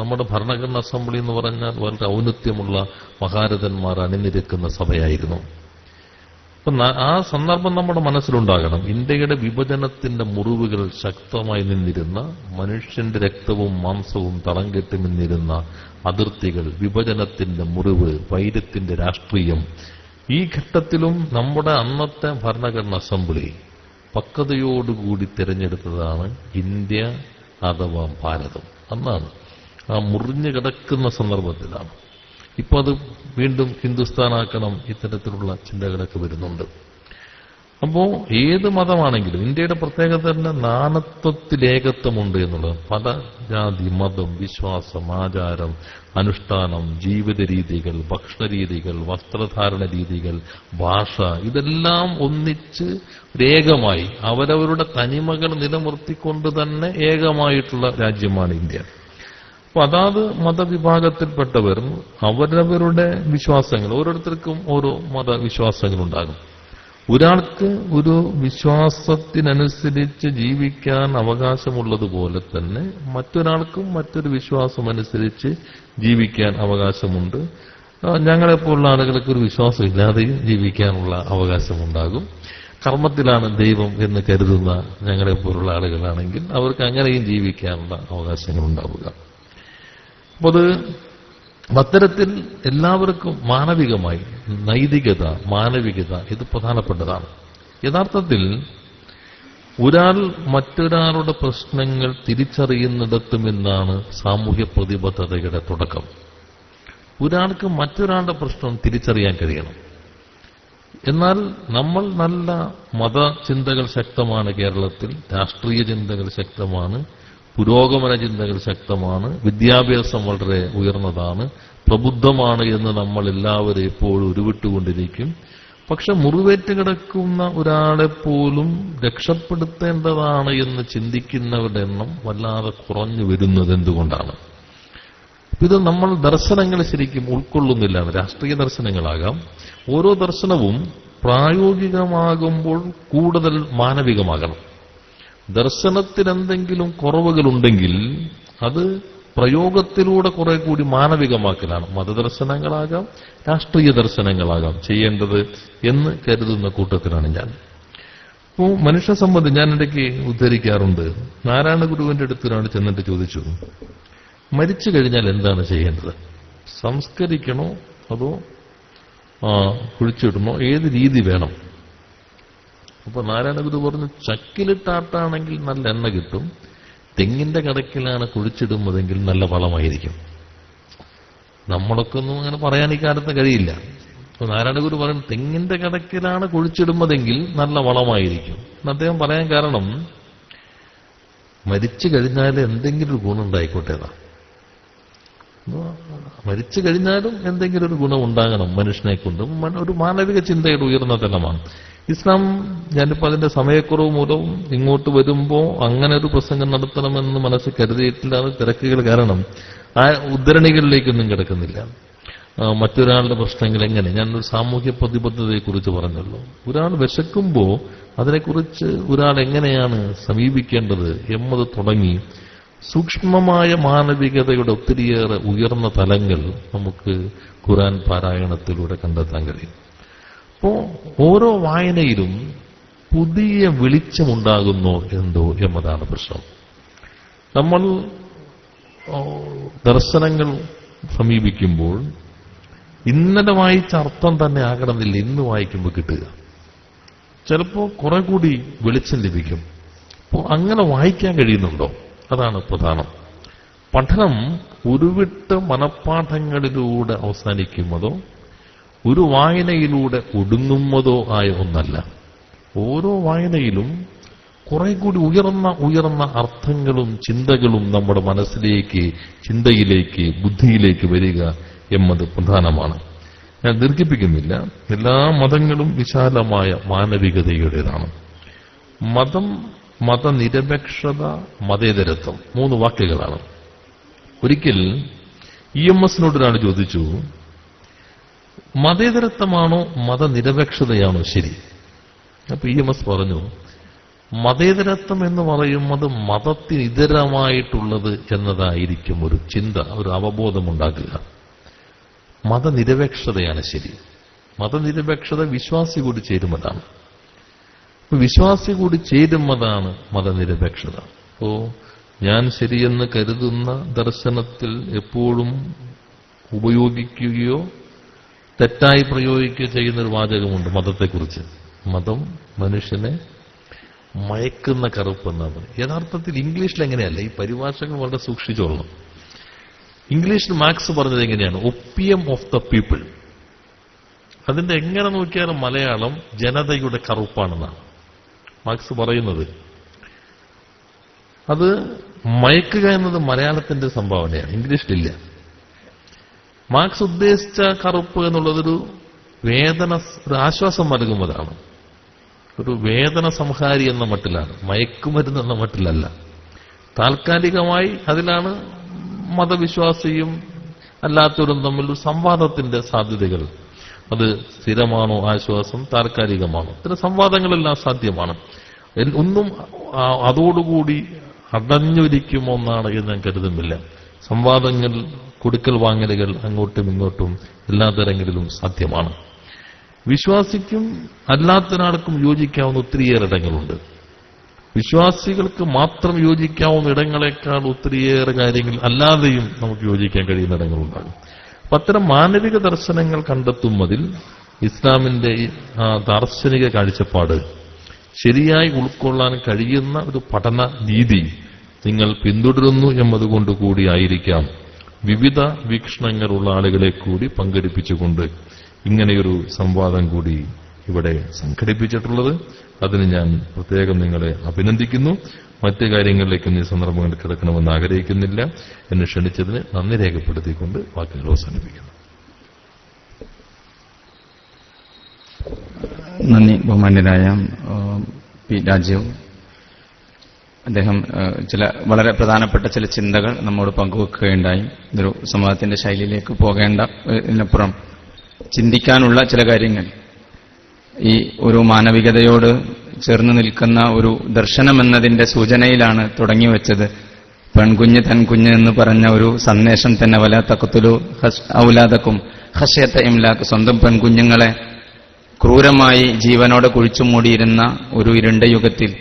നമ്മുടെ ഭരണഘടനാ അസംബ്ലി എന്ന് പറഞ്ഞാൽ വളരെ ഔന്നത്യമുള്ള മഹാരഥന്മാർ അണിനിരക്കുന്ന സഭയായിരുന്നു. അപ്പൊ ആ സന്ദർഭം നമ്മുടെ മനസ്സിലുണ്ടാകണം. ഇന്ത്യയുടെ വിഭജനത്തിന്റെ മുറിവുകൾ ശക്തമായി നിന്നിരുന്ന, മനുഷ്യന്റെ രക്തവും മാംസവും തളം കെട്ടി നിന്നിരുന്ന അതിർത്തികൾ, വിഭജനത്തിന്റെ മുറിവ്, വൈരത്തിന്റെ രാഷ്ട്രീയം, ഈ ഘട്ടത്തിലും നമ്മുടെ അന്നത്തെ ഭരണഘടനാ അസംബ്ലി പക്വതയോടുകൂടി തിരഞ്ഞെടുത്തതാണ് ഇന്ത്യ അഥവാ ഭാരതം. അന്നാണ് ആ മുറിഞ്ഞു കിടക്കുന്ന സന്ദർഭത്തിലാണ്. ഇപ്പൊ അത് വീണ്ടും ഹിന്ദുസ്ഥാനാക്കണം, ഇത്തരത്തിലുള്ള ചിന്തകളൊക്കെ വരുന്നുണ്ട്. അപ്പോ ഏത് മതമാണെങ്കിലും ഇന്ത്യയുടെ പ്രത്യേകത തന്നെ നാനത്വത്തിലേകത്വമുണ്ട് എന്നുള്ളത്. പല ജാതി, മതം, വിശ്വാസം, ആചാരം, അനുഷ്ഠാനം, ജീവിത രീതികൾ, ഭക്ഷണരീതികൾ, വസ്ത്രധാരണ രീതികൾ, ഭാഷ, ഇതെല്ലാം ഒന്നിച്ച് ഏകമായി അവരവരുടെ തനിമകൾ നിലനിർത്തിക്കൊണ്ട് തന്നെ ഏകമായിട്ടുള്ള രാജ്യമാണ് ഇന്ത്യ. അപ്പൊ അതാത് മതവിഭാഗത്തിൽപ്പെട്ടവർ അവരവരുടെ വിശ്വാസങ്ങൾ, ഓരോരുത്തർക്കും ഓരോ മതവിശ്വാസങ്ങളുണ്ടാകും. ഒരാൾക്ക് ഒരു വിശ്വാസത്തിനനുസരിച്ച് ജീവിക്കാൻ അവകാശമുള്ളതുപോലെ തന്നെ മറ്റൊരാൾക്കും മറ്റൊരു വിശ്വാസമനുസരിച്ച് ജീവിക്കാൻ അവകാശമുണ്ട്. ഞങ്ങളെപ്പോലുള്ള ആളുകൾക്ക് ഒരു വിശ്വാസമില്ലാതെയും ജീവിക്കാനുള്ള അവകാശമുണ്ടാകും. കർമ്മത്തിലാണ് ദൈവം എന്ന് കരുതുന്ന ഞങ്ങളെപ്പോലുള്ള ആളുകളാണെങ്കിൽ അവർക്ക് അങ്ങനെയും ജീവിക്കാനുള്ള അവകാശങ്ങളുണ്ടാവുക. അപ്പോൾ അത് അത്തരത്തിൽ എല്ലാവർക്കും മാനവികമായി നൈതികത, മാനവികത ഇത് പ്രധാനപ്പെട്ടതാണ്. യഥാർത്ഥത്തിൽ ഒരാൾ മറ്റൊരാളുടെ പ്രശ്നങ്ങൾ തിരിച്ചറിയുന്നിടത്തുമെന്നാണ് സാമൂഹ്യ പ്രതിബദ്ധതയുടെ തുടക്കം. ഒരാൾക്ക് മറ്റൊരാളുടെ പ്രശ്നം തിരിച്ചറിയാൻ കഴിയണം. എന്നാൽ നമ്മൾ നല്ല മതചിന്തകൾ ശക്തമാണ് കേരളത്തിൽ, രാഷ്ട്രീയ ചിന്തകൾ ശക്തമാണ്, പുരോഗമന ചിന്തകൾ ശക്തമാണ്, വിദ്യാഭ്യാസം വളരെ ഉയർന്നതാണ്, പ്രബുദ്ധമാണ് എന്ന് നമ്മൾ എല്ലാവരും എപ്പോഴും ഉരുവിട്ടുകൊണ്ടിരിക്കും. പക്ഷെ മുറിവേറ്റ് കിടക്കുന്ന ഒരാളെപ്പോലും രക്ഷപ്പെടുത്തേണ്ടതാണ് എന്ന് ചിന്തിക്കുന്നവരുടെ എണ്ണം വല്ലാതെ കുറഞ്ഞു വരുന്നത് എന്തുകൊണ്ടാണ്? ഇത് നമ്മൾ ദർശനങ്ങൾ ശരിക്കും ഉൾക്കൊള്ളുന്നില്ല. രാഷ്ട്രീയ ദർശനങ്ങളാകാം. ഓരോ ദർശനവും പ്രായോഗികമാകുമ്പോൾ കൂടുതൽ മാനവികമാകണം. ദർശനത്തിൽ എന്തെങ്കിലും കുറവുകളുണ്ടെങ്കിൽ അത് പ്രയോഗത്തിലൂടെ കുറെ കൂടി മാനവികമാക്കലാണ്. മതദർശനങ്ങളാകാം, രാഷ്ട്രീയ ദർശനങ്ങളാകാം ചെയ്യേണ്ടത് എന്ന് കരുതുന്ന കൂട്ടത്തിലാണ് ഞാൻ. അപ്പോൾ മനുഷ്യ സംബന്ധം ഞാൻ ഇടയ്ക്ക് ഉദ്ധരിക്കാറുണ്ട്. നാരായണ ഗുരുവിന്റെ അടുത്ത് ഒരാൾ ചെന്നിട്ട് ചോദിച്ചു, മരിച്ചു കഴിഞ്ഞാൽ എന്താണ് ചെയ്യേണ്ടത്? സംസ്കരിക്കണോ അതോ കുഴിച്ചിടണോ? ഏത് രീതി വേണം? അപ്പൊ നാരായണ ഗുരു പറഞ്ഞു, ചക്കിലിട്ടാട്ടാണെങ്കിൽ നല്ല എണ്ണ കിട്ടും, തെങ്ങിന്റെ കടക്കിലാണ് കുഴിച്ചിടുന്നതെങ്കിൽ നല്ല വളമായിരിക്കും. നമ്മളൊക്കെ ഒന്നും അങ്ങനെ പറയാൻ ഈ കാലത്ത് കഴിയില്ല. അപ്പൊ നാരായണ ഗുരു പറയും, തെങ്ങിന്റെ കടക്കിലാണ് കുഴിച്ചിടുന്നതെങ്കിൽ നല്ല വളമായിരിക്കും. അദ്ദേഹം പറയാൻ കാരണം, മരിച്ചു കഴിഞ്ഞാൽ എന്തെങ്കിലും ഒരു ഗുണം ഉണ്ടായിക്കോട്ടേതാ. മരിച്ചു കഴിഞ്ഞാലും എന്തെങ്കിലും ഒരു ഗുണം ഉണ്ടാകണം മനുഷ്യനെ കൊണ്ട്. ഒരു മാനവിക ചിന്തയുടെ ഉയർന്ന തലമാണ്. ഇസ്ലാം, ഞാനിപ്പോൾ അതിന്റെ സമയക്കുറവ് മൂലവും ഇങ്ങോട്ട് വരുമ്പോൾ അങ്ങനെ ഒരു പ്രസംഗം നടത്തണമെന്ന് മനസ്സിൽ കരുതിയിട്ടില്ല. അത് തിരക്കുകൾ കാരണം ആ ഉദ്ധരണികളിലേക്കൊന്നും കിടക്കുന്നില്ല. മറ്റൊരാളുടെ പ്രശ്നങ്ങൾ എങ്ങനെ, ഞാനൊരു സാമൂഹ്യ പ്രതിബദ്ധതയെക്കുറിച്ച് പറഞ്ഞല്ലോ. ഒരാൾ വിശക്കുമ്പോൾ അതിനെക്കുറിച്ച് ഒരാൾ എങ്ങനെയാണ് സമീപിക്കേണ്ടത് എന്നത് തുടങ്ങി സൂക്ഷ്മമായ മാനവികതയുടെ ഒത്തിരിയേറെ ഉയർന്ന തലങ്ങൾ നമുക്ക് ഖുർആൻ പാരായണത്തിലൂടെ കണ്ടെത്താൻ കഴിയും. അപ്പോ ഓരോ വായനയിലും പുതിയ വെളിച്ചമുണ്ടാകുന്നോ എന്തോ എന്നതാണ് പ്രശ്നം. നമ്മൾ ദർശനങ്ങൾ സമീപിക്കുമ്പോൾ ഇന്നലെ വായിച്ച അർത്ഥം തന്നെ ആകണമെന്നില്ല ഇന്ന് വായിക്കുമ്പോൾ കിട്ടുക. ചിലപ്പോൾ കുറെ കൂടി വെളിച്ചം ലഭിക്കും. അപ്പോൾ അങ്ങനെ വായിക്കാൻ കഴിയുന്നുണ്ടോ? അതാണ് പ്രധാനം. പഠനം ഉരുവിട്ട് മനപ്പാഠങ്ങളിലൂടെ അവസാനിക്കുന്നതോ ഒരു വായനയിലൂടെ ഒടുങ്ങുന്നതോ ആയ ഒന്നല്ല. ഓരോ വായനയിലും കുറെ കൂടി ഉയർന്ന അർത്ഥങ്ങളും ചിന്തകളും നമ്മുടെ മനസ്സിലേക്ക്, ചിന്തയിലേക്ക്, ബുദ്ധിയിലേക്ക് വരിക എന്നത് പ്രധാനമാണ്. ഞാൻ ദീർഘിപ്പിക്കുന്നില്ല. എല്ലാ മതങ്ങളും വിശാലമായ മാനവികതയുടേതാണ്. മതം, മതനിരപേക്ഷത, മതേതരത്വം 3 വാക്കുകളാണ്. ഒരിക്കൽ EMS ഒരാൾ ചോദിച്ചു, മതേതരത്വമാണോ മതനിരപേക്ഷതയാണോ ശരി? അപ്പൊ EMS പറഞ്ഞു, മതേതരത്വം എന്ന് പറയുന്നത് മതത്തിനിതരമായിട്ടുള്ളത് എന്നതായിരിക്കും ഒരു ചിന്ത, ഒരു അവബോധമുണ്ടാക്കുക. മതനിരപേക്ഷതയാണ് ശരി. മതനിരപേക്ഷത വിശ്വാസി കൂടി ചേരുന്നതാണ്. വിശ്വാസി കൂടി ചേരുന്നതാണ് മതനിരപേക്ഷത. അപ്പോ ഞാൻ ശരിയെന്ന് കരുതുന്ന ദർശനത്തിൽ എപ്പോഴും ഉപയോഗിക്കുകയോ തെറ്റായി പ്രയോഗിക്കുകയോ ചെയ്യുന്നൊരു വാചകമുണ്ട് മതത്തെക്കുറിച്ച്. മതം മനുഷ്യനെ മയക്കുന്ന കറുപ്പെന്നാണ്. യഥാർത്ഥത്തിൽ ഇംഗ്ലീഷിൽ എങ്ങനെയല്ല, ഈ പരിഭാഷകൾ വളരെ സൂക്ഷിച്ചോളണം. ഇംഗ്ലീഷിൽ മാർക്സ് പറഞ്ഞത് എങ്ങനെയാണ്? Opium of the people. അതിന്റെ എങ്ങനെ നോക്കിയാലും മലയാളം ജനതയുടെ കറുപ്പാണെന്നാണ് മാർക്സ് പറയുന്നത്. അത് മയക്കുക എന്നത് മലയാളത്തിന്റെ സംഭാവനയാണ്, ഇംഗ്ലീഷിലില്ല. മാർക്സ് ഉദ്ദേശിച്ച കറുപ്പ് എന്നുള്ളതൊരു ഒരു ആശ്വാസം നൽകുന്നതാണ്. ഒരു വേദന സംഹാരി എന്ന മട്ടിലാണ്, മയക്കുമരുന്ന് എന്ന മട്ടിലല്ല. താൽക്കാലികമായി അതിലാണ് മതവിശ്വാസിയും അല്ലാത്തവരും തമ്മിൽ ഒരു സംവാദത്തിന്റെ സാധ്യതകൾ. അത് സ്ഥിരമാണോ ആശ്വാസം, താൽക്കാലികമാണോ? ഇത്തരം സംവാദങ്ങളെല്ലാം സാധ്യമാണ്. ഒന്നും അതോടുകൂടി അടഞ്ഞൊരിക്കും ഒന്നാണ് എന്ന് ഞാൻ കരുതുന്നില്ല. സംവാദങ്ങൾ, കൊടുക്കൽ വാങ്ങലുകൾ അങ്ങോട്ടും ഇങ്ങോട്ടും എല്ലാ തരങ്ങളിലും സാധ്യമാണ്. വിശ്വാസിക്കും അല്ലാത്തൊരാൾക്കും യോജിക്കാവുന്ന ഒത്തിരിയേറെ ഇടങ്ങളുണ്ട്. വിശ്വാസികൾക്ക് മാത്രം യോജിക്കാവുന്ന ഇടങ്ങളെക്കാൾ ഒത്തിരിയേറെ കാര്യങ്ങൾ അല്ലാതെയും നമുക്ക് യോജിക്കാൻ കഴിയുന്ന ഇടങ്ങളുണ്ടാകും. അപ്പൊ അത്തരം മാനവിക ദർശനങ്ങൾ കണ്ടെത്തുന്നതിൽ ഇസ്ലാമിന്റെ ദാർശനിക കാഴ്ചപ്പാട് ശരിയായി ഉൾക്കൊള്ളാൻ കഴിയുന്ന ഒരു പഠന രീതി നിങ്ങൾ പിന്തുടരുന്നു എന്നതുകൊണ്ട് കൂടിയായിരിക്കാം വിവിധ വീക്ഷണങ്ങളുള്ള ആളുകളെ കൂടി പങ്കെടുപ്പിച്ചുകൊണ്ട് ഇങ്ങനെയൊരു സംവാദം കൂടി ഇവിടെ സംഘടിപ്പിച്ചിട്ടുള്ളത്. അതിന് ഞാൻ പ്രത്യേകം നിങ്ങളെ അഭിനന്ദിക്കുന്നു. മറ്റു കാര്യങ്ങളിലേക്കും ഈ സന്ദർഭങ്ങളിൽ കിടക്കണമെന്ന് ആഗ്രഹിക്കുന്നില്ല. എന്നെ ക്ഷണിച്ചതിന് നന്ദി രേഖപ്പെടുത്തിക്കൊണ്ട് വാക്കുകൾ അവസാനിപ്പിക്കുന്നു. നന്ദി. ബഹുമാന്യനായ പി രാജീവ്, അദ്ദേഹം വളരെ പ്രധാനപ്പെട്ട ചില ചിന്തകൾ നമ്മോട് പങ്കുവെക്കുകയുണ്ടായി. ഇതൊരു സമൂഹത്തിന്റെ ശൈലിയിലേക്ക് പോകേണ്ട ഇതിനപ്പുറം ചിന്തിക്കാനുള്ള ചില കാര്യങ്ങൾ, ഈ ഒരു മാനവികതയോട് ചേർന്ന് നിൽക്കുന്ന ഒരു ദർശനം എന്നതിന്റെ സൂചനയിലാണ് തുടങ്ങി വെച്ചത്. പെൺകുഞ്ഞ് തൻകുഞ്ഞ് എന്ന് പറഞ്ഞ ഒരു സന്ദേശം തന്നെ, വല തഖ്തുലു ഔലാദക്കും ഖശ്യത ഇംലാഖ്, സ്വന്തം പെൺകുഞ്ഞുങ്ങളെ ക്രൂരമായി ജീവനോടെ കുഴിച്ചുമൂടിയിരുന്ന ഒരു ഇരുണ്ട യുഗത്തിൽ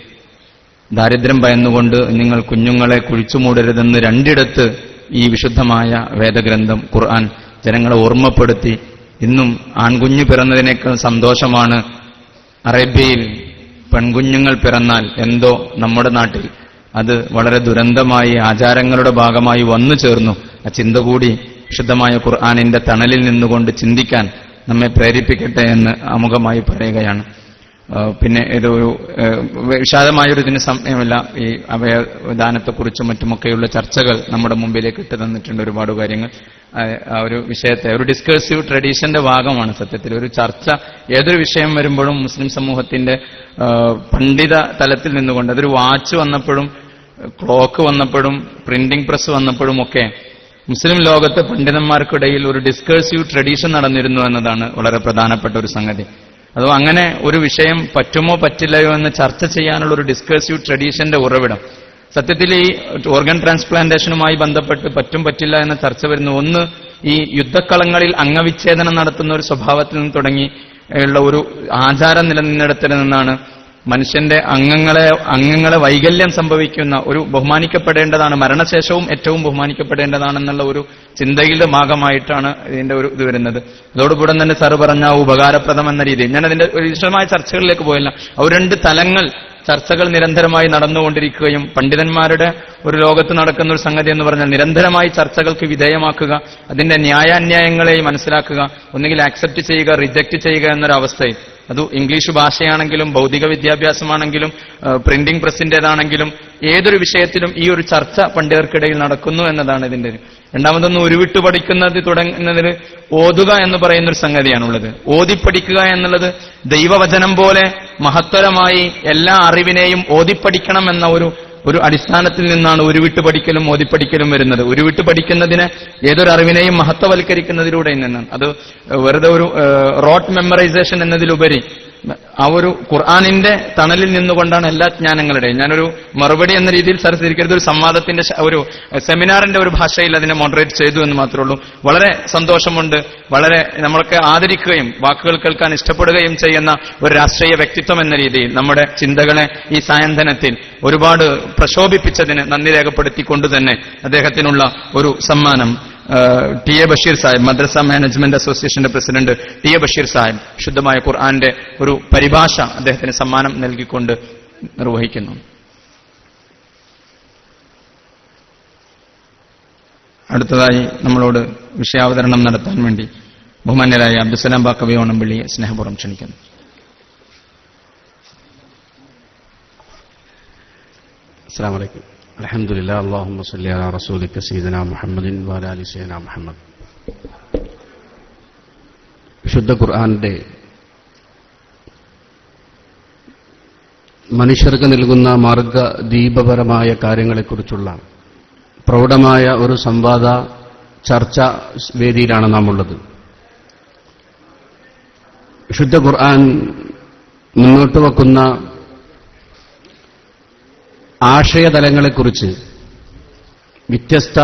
ദാരിദ്ര്യം ഭയന്നുകൊണ്ട് നിങ്ങൾ കുഞ്ഞുങ്ങളെ കുഴിച്ചുമൂടരുതെന്ന് 2 ഈ വിശുദ്ധമായ വേദഗ്രന്ഥം ഖുർആൻ ജനങ്ങളെ ഓർമ്മപ്പെടുത്തി. ഇന്നും ആൺകുഞ്ഞ് പിറന്നതിനേക്കാൾ സന്തോഷമാണ് അറേബ്യയിൽ പെൺകുഞ്ഞുങ്ങൾ പിറന്നാൽ. എന്തോ നമ്മുടെ നാട്ടിൽ അത് വളരെ ദുരന്തമായി ആചാരങ്ങളുടെ ഭാഗമായി വന്നു ചേർന്നു. ആ ചിന്ത കൂടി വിശുദ്ധമായ ഖുർആനിന്റെ തണലിൽ നിന്നുകൊണ്ട് ചിന്തിക്കാൻ നമ്മെ പ്രേരിപ്പിക്കട്ടെ എന്ന് ആമുഖമായി പറയുകയാണ്. പിന്നെ ഇതൊരു വിശാലമായൊരു ഇതിന് സമയമല്ല. ഈ അവയവദാനത്തെക്കുറിച്ചും മറ്റുമൊക്കെയുള്ള ചർച്ചകൾ നമ്മുടെ മുമ്പിലേക്ക് ഇട്ട് തന്നിട്ടുണ്ട് ഒരുപാട് കാര്യങ്ങൾ. ആ ഒരു വിഷയത്തെ ഒരു ഡിസ്കഴ്സീവ് ട്രഡീഷന്റെ ഭാഗമാണ് സത്യത്തിൽ. ഒരു ചർച്ച ഏതൊരു വിഷയം വരുമ്പോഴും മുസ്ലിം സമൂഹത്തിന്റെ പണ്ഡിത തലത്തിൽ നിന്നുകൊണ്ട്, അതൊരു വാച്ച് വന്നപ്പോഴും ക്ലോക്ക് വന്നപ്പോഴും പ്രിന്റിംഗ് പ്രസ് വന്നപ്പോഴും ഒക്കെ മുസ്ലിം ലോകത്തെ പണ്ഡിതന്മാർക്കിടയിൽ ഒരു ഡിസ്കഴ്സീവ് ട്രഡീഷൻ നടന്നിരുന്നു എന്നതാണ് വളരെ പ്രധാനപ്പെട്ട ഒരു സംഗതി. അതോ അങ്ങനെ ഒരു വിഷയം പറ്റുമോ പറ്റില്ലയോ എന്ന് ചർച്ച ചെയ്യാനുള്ള ഒരു ഡിസ്കഴ്സീവ് ട്രഡീഷന്റെ ഉറവിടം സത്യത്തിൽ ഈ ഓർഗൻ ട്രാൻസ്പ്ലാന്റേഷനുമായി ബന്ധപ്പെട്ട് പറ്റും പറ്റില്ല എന്ന ചർച്ച വരുന്നു. ഒന്ന്, ഈ യുദ്ധക്കളങ്ങളിൽ അംഗവിച്ഛേദനം നടത്തുന്ന ഒരു സ്വഭാവത്തിൽ നിന്ന് തുടങ്ങി ഉള്ള ഒരു ആചാരം നിലനിന്നിടത്തിൽ നിന്നാണ് മനുഷ്യന്റെ അംഗങ്ങളെ വൈകല്യം സംഭവിക്കുന്ന ഒരു ബഹുമാനിക്കപ്പെടേണ്ടതാണ്, മരണശേഷവും ഏറ്റവും ബഹുമാനിക്കപ്പെടേണ്ടതാണെന്നുള്ള ഒരു ചിന്തയുടെ ഭാഗമായിട്ടാണ് ഇതിന്റെ ഒരു ഇത് വരുന്നത്. അതോടുകൂടെ തന്നെ സാറ് പറഞ്ഞ ഉപകാരപ്രദം എന്ന രീതിയിൽ ഞാൻ അതിന്റെ ഒരു വിശദമായ ചർച്ചകളിലേക്ക് പോയില്ല. ആ രണ്ട് തലങ്ങൾ ചർച്ചകൾ നിരന്തരമായി നടന്നുകൊണ്ടിരിക്കുകയും പണ്ഡിതന്മാരുടെ ഒരു ലോകത്ത് നടക്കുന്ന ഒരു സംഗതി എന്ന് പറഞ്ഞാൽ നിരന്തരമായി ചർച്ചകൾക്ക് വിധേയമാക്കുക, അതിന്റെ ന്യായാന്യായങ്ങളെ മനസ്സിലാക്കുക, ഒന്നുകിൽ ആക്സെപ്റ്റ് ചെയ്യുക, റിജക്റ്റ് ചെയ്യുക എന്നൊരവസ്ഥയിൽ. അത് ഇംഗ്ലീഷ് ഭാഷയാണെങ്കിലും ഭൗതിക വിദ്യാഭ്യാസമാണെങ്കിലും പ്രിന്റിംഗ് പ്രസിന്റേതാണെങ്കിലും ഏതൊരു വിഷയത്തിലും ഈ ഒരു ചർച്ച പണ്ഡിതർക്കിടയിൽ നടക്കുന്നു എന്നതാണ് ഇതിന്റെ. രണ്ടാമതൊന്ന്, ഉരുവിട്ട് പഠിക്കുന്നത് തുടങ്ങുന്നതിന് ഓതുക എന്ന് പറയുന്നൊരു സംഗതിയാണുള്ളത്. ഓതിപ്പഠിക്കുക എന്നുള്ളത് ദൈവവചനം പോലെ മഹത്തരമായി എല്ലാ അറിവിനെയും ഓതിപ്പഠിക്കണം എന്ന ഒരു അടിസ്ഥാനത്തിൽ നിന്നാണ് ഉരുവിട്ട് പഠിക്കലും ഓതിപ്പഠിക്കലും വരുന്നത്. ഉരുവിട്ട് പഠിക്കുന്നതിന് ഏതൊരു അറിവിനെയും മഹത്വവൽക്കരിക്കുന്നതിലൂടെ നിന്നാണ്. അത് വെറുതെ ഒരു റോട്ട് മെമ്മറൈസേഷൻ എന്നതിലുപരി ആ ഒരു ഖുർആനിന്റെ തണലിൽ നിന്നുകൊണ്ടാണ് എല്ലാ ജ്ഞാനങ്ങളുടെയും. ഞാനൊരു മറുപടി എന്ന രീതിയിൽ സർ തിരിക്കരുത്, ഒരു സംവാദത്തിന്റെ ഒരു സെമിനാറിന്റെ ഒരു ഭാഷയിൽ അതിനെ മോഡറേറ്റ് ചെയ്തു എന്ന് മാത്രമേ ഉള്ളൂ. വളരെ സന്തോഷമുണ്ട്. വളരെ നമ്മളൊക്കെ ആദരിക്കുകയും വാക്കുകൾ കേൾക്കാൻ ഇഷ്ടപ്പെടുകയും ചെയ്യുന്ന ഒരു രാഷ്ട്രീയ വ്യക്തിത്വം എന്ന രീതിയിൽ നമ്മുടെ ചിന്തകളെ ഈ സായന്തനത്തിൽ ഒരുപാട് പ്രക്ഷോഭിപ്പിച്ചതിന് നന്ദി രേഖപ്പെടുത്തിക്കൊണ്ട് തന്നെ അദ്ദേഹത്തിനുള്ള ഒരു സമ്മാനം T A Basheer Sahib, madrasa management അസോസിയേഷന്റെ president T A Basheer Sahib ശുദ്ധമായ ഖുർആന്റെ ഒരു പരിഭാഷ അദ്ദേഹത്തിന് സമ്മാനം നൽകിക്കൊണ്ട് നിർവഹിക്കുന്നു. അടുത്തതായി നമ്മളോട് വിഷയാവതരണം നടത്താൻ വേണ്ടി ബഹുമാന്യരായ അബ്ദുസലാം ബാക്കവി ഓണംപള്ളിയെ സ്നേഹപൂർവ്വം ക്ഷണിക്കുന്നു. അസ്സലാമു അലൈക്കും. അൽഹംദുലില്ലാഹ്. അല്ലാഹുമ്മ സ്വല്ലി അലാ റസൂലിക സയ്യിദിനാ മുഹമ്മദിൻ വഅലാ ആലി സയ്യിദിനാ മുഹമ്മദ്. വിശുദ്ധ ഖുർആന്റെ മനുഷ്യർക്ക് നൽകുന്ന മാർഗദീപപരമായ കാര്യങ്ങളെക്കുറിച്ചുള്ള പ്രൗഢമായ ഒരു സംവാദ ചർച്ച വേദിയിലാണ് നാം ഉള്ളത്. വിശുദ്ധ ഖുർആൻ മുന്നോട്ട് വെക്കുന്ന ആശയതലങ്ങളെക്കുറിച്ച് വ്യത്യസ്ത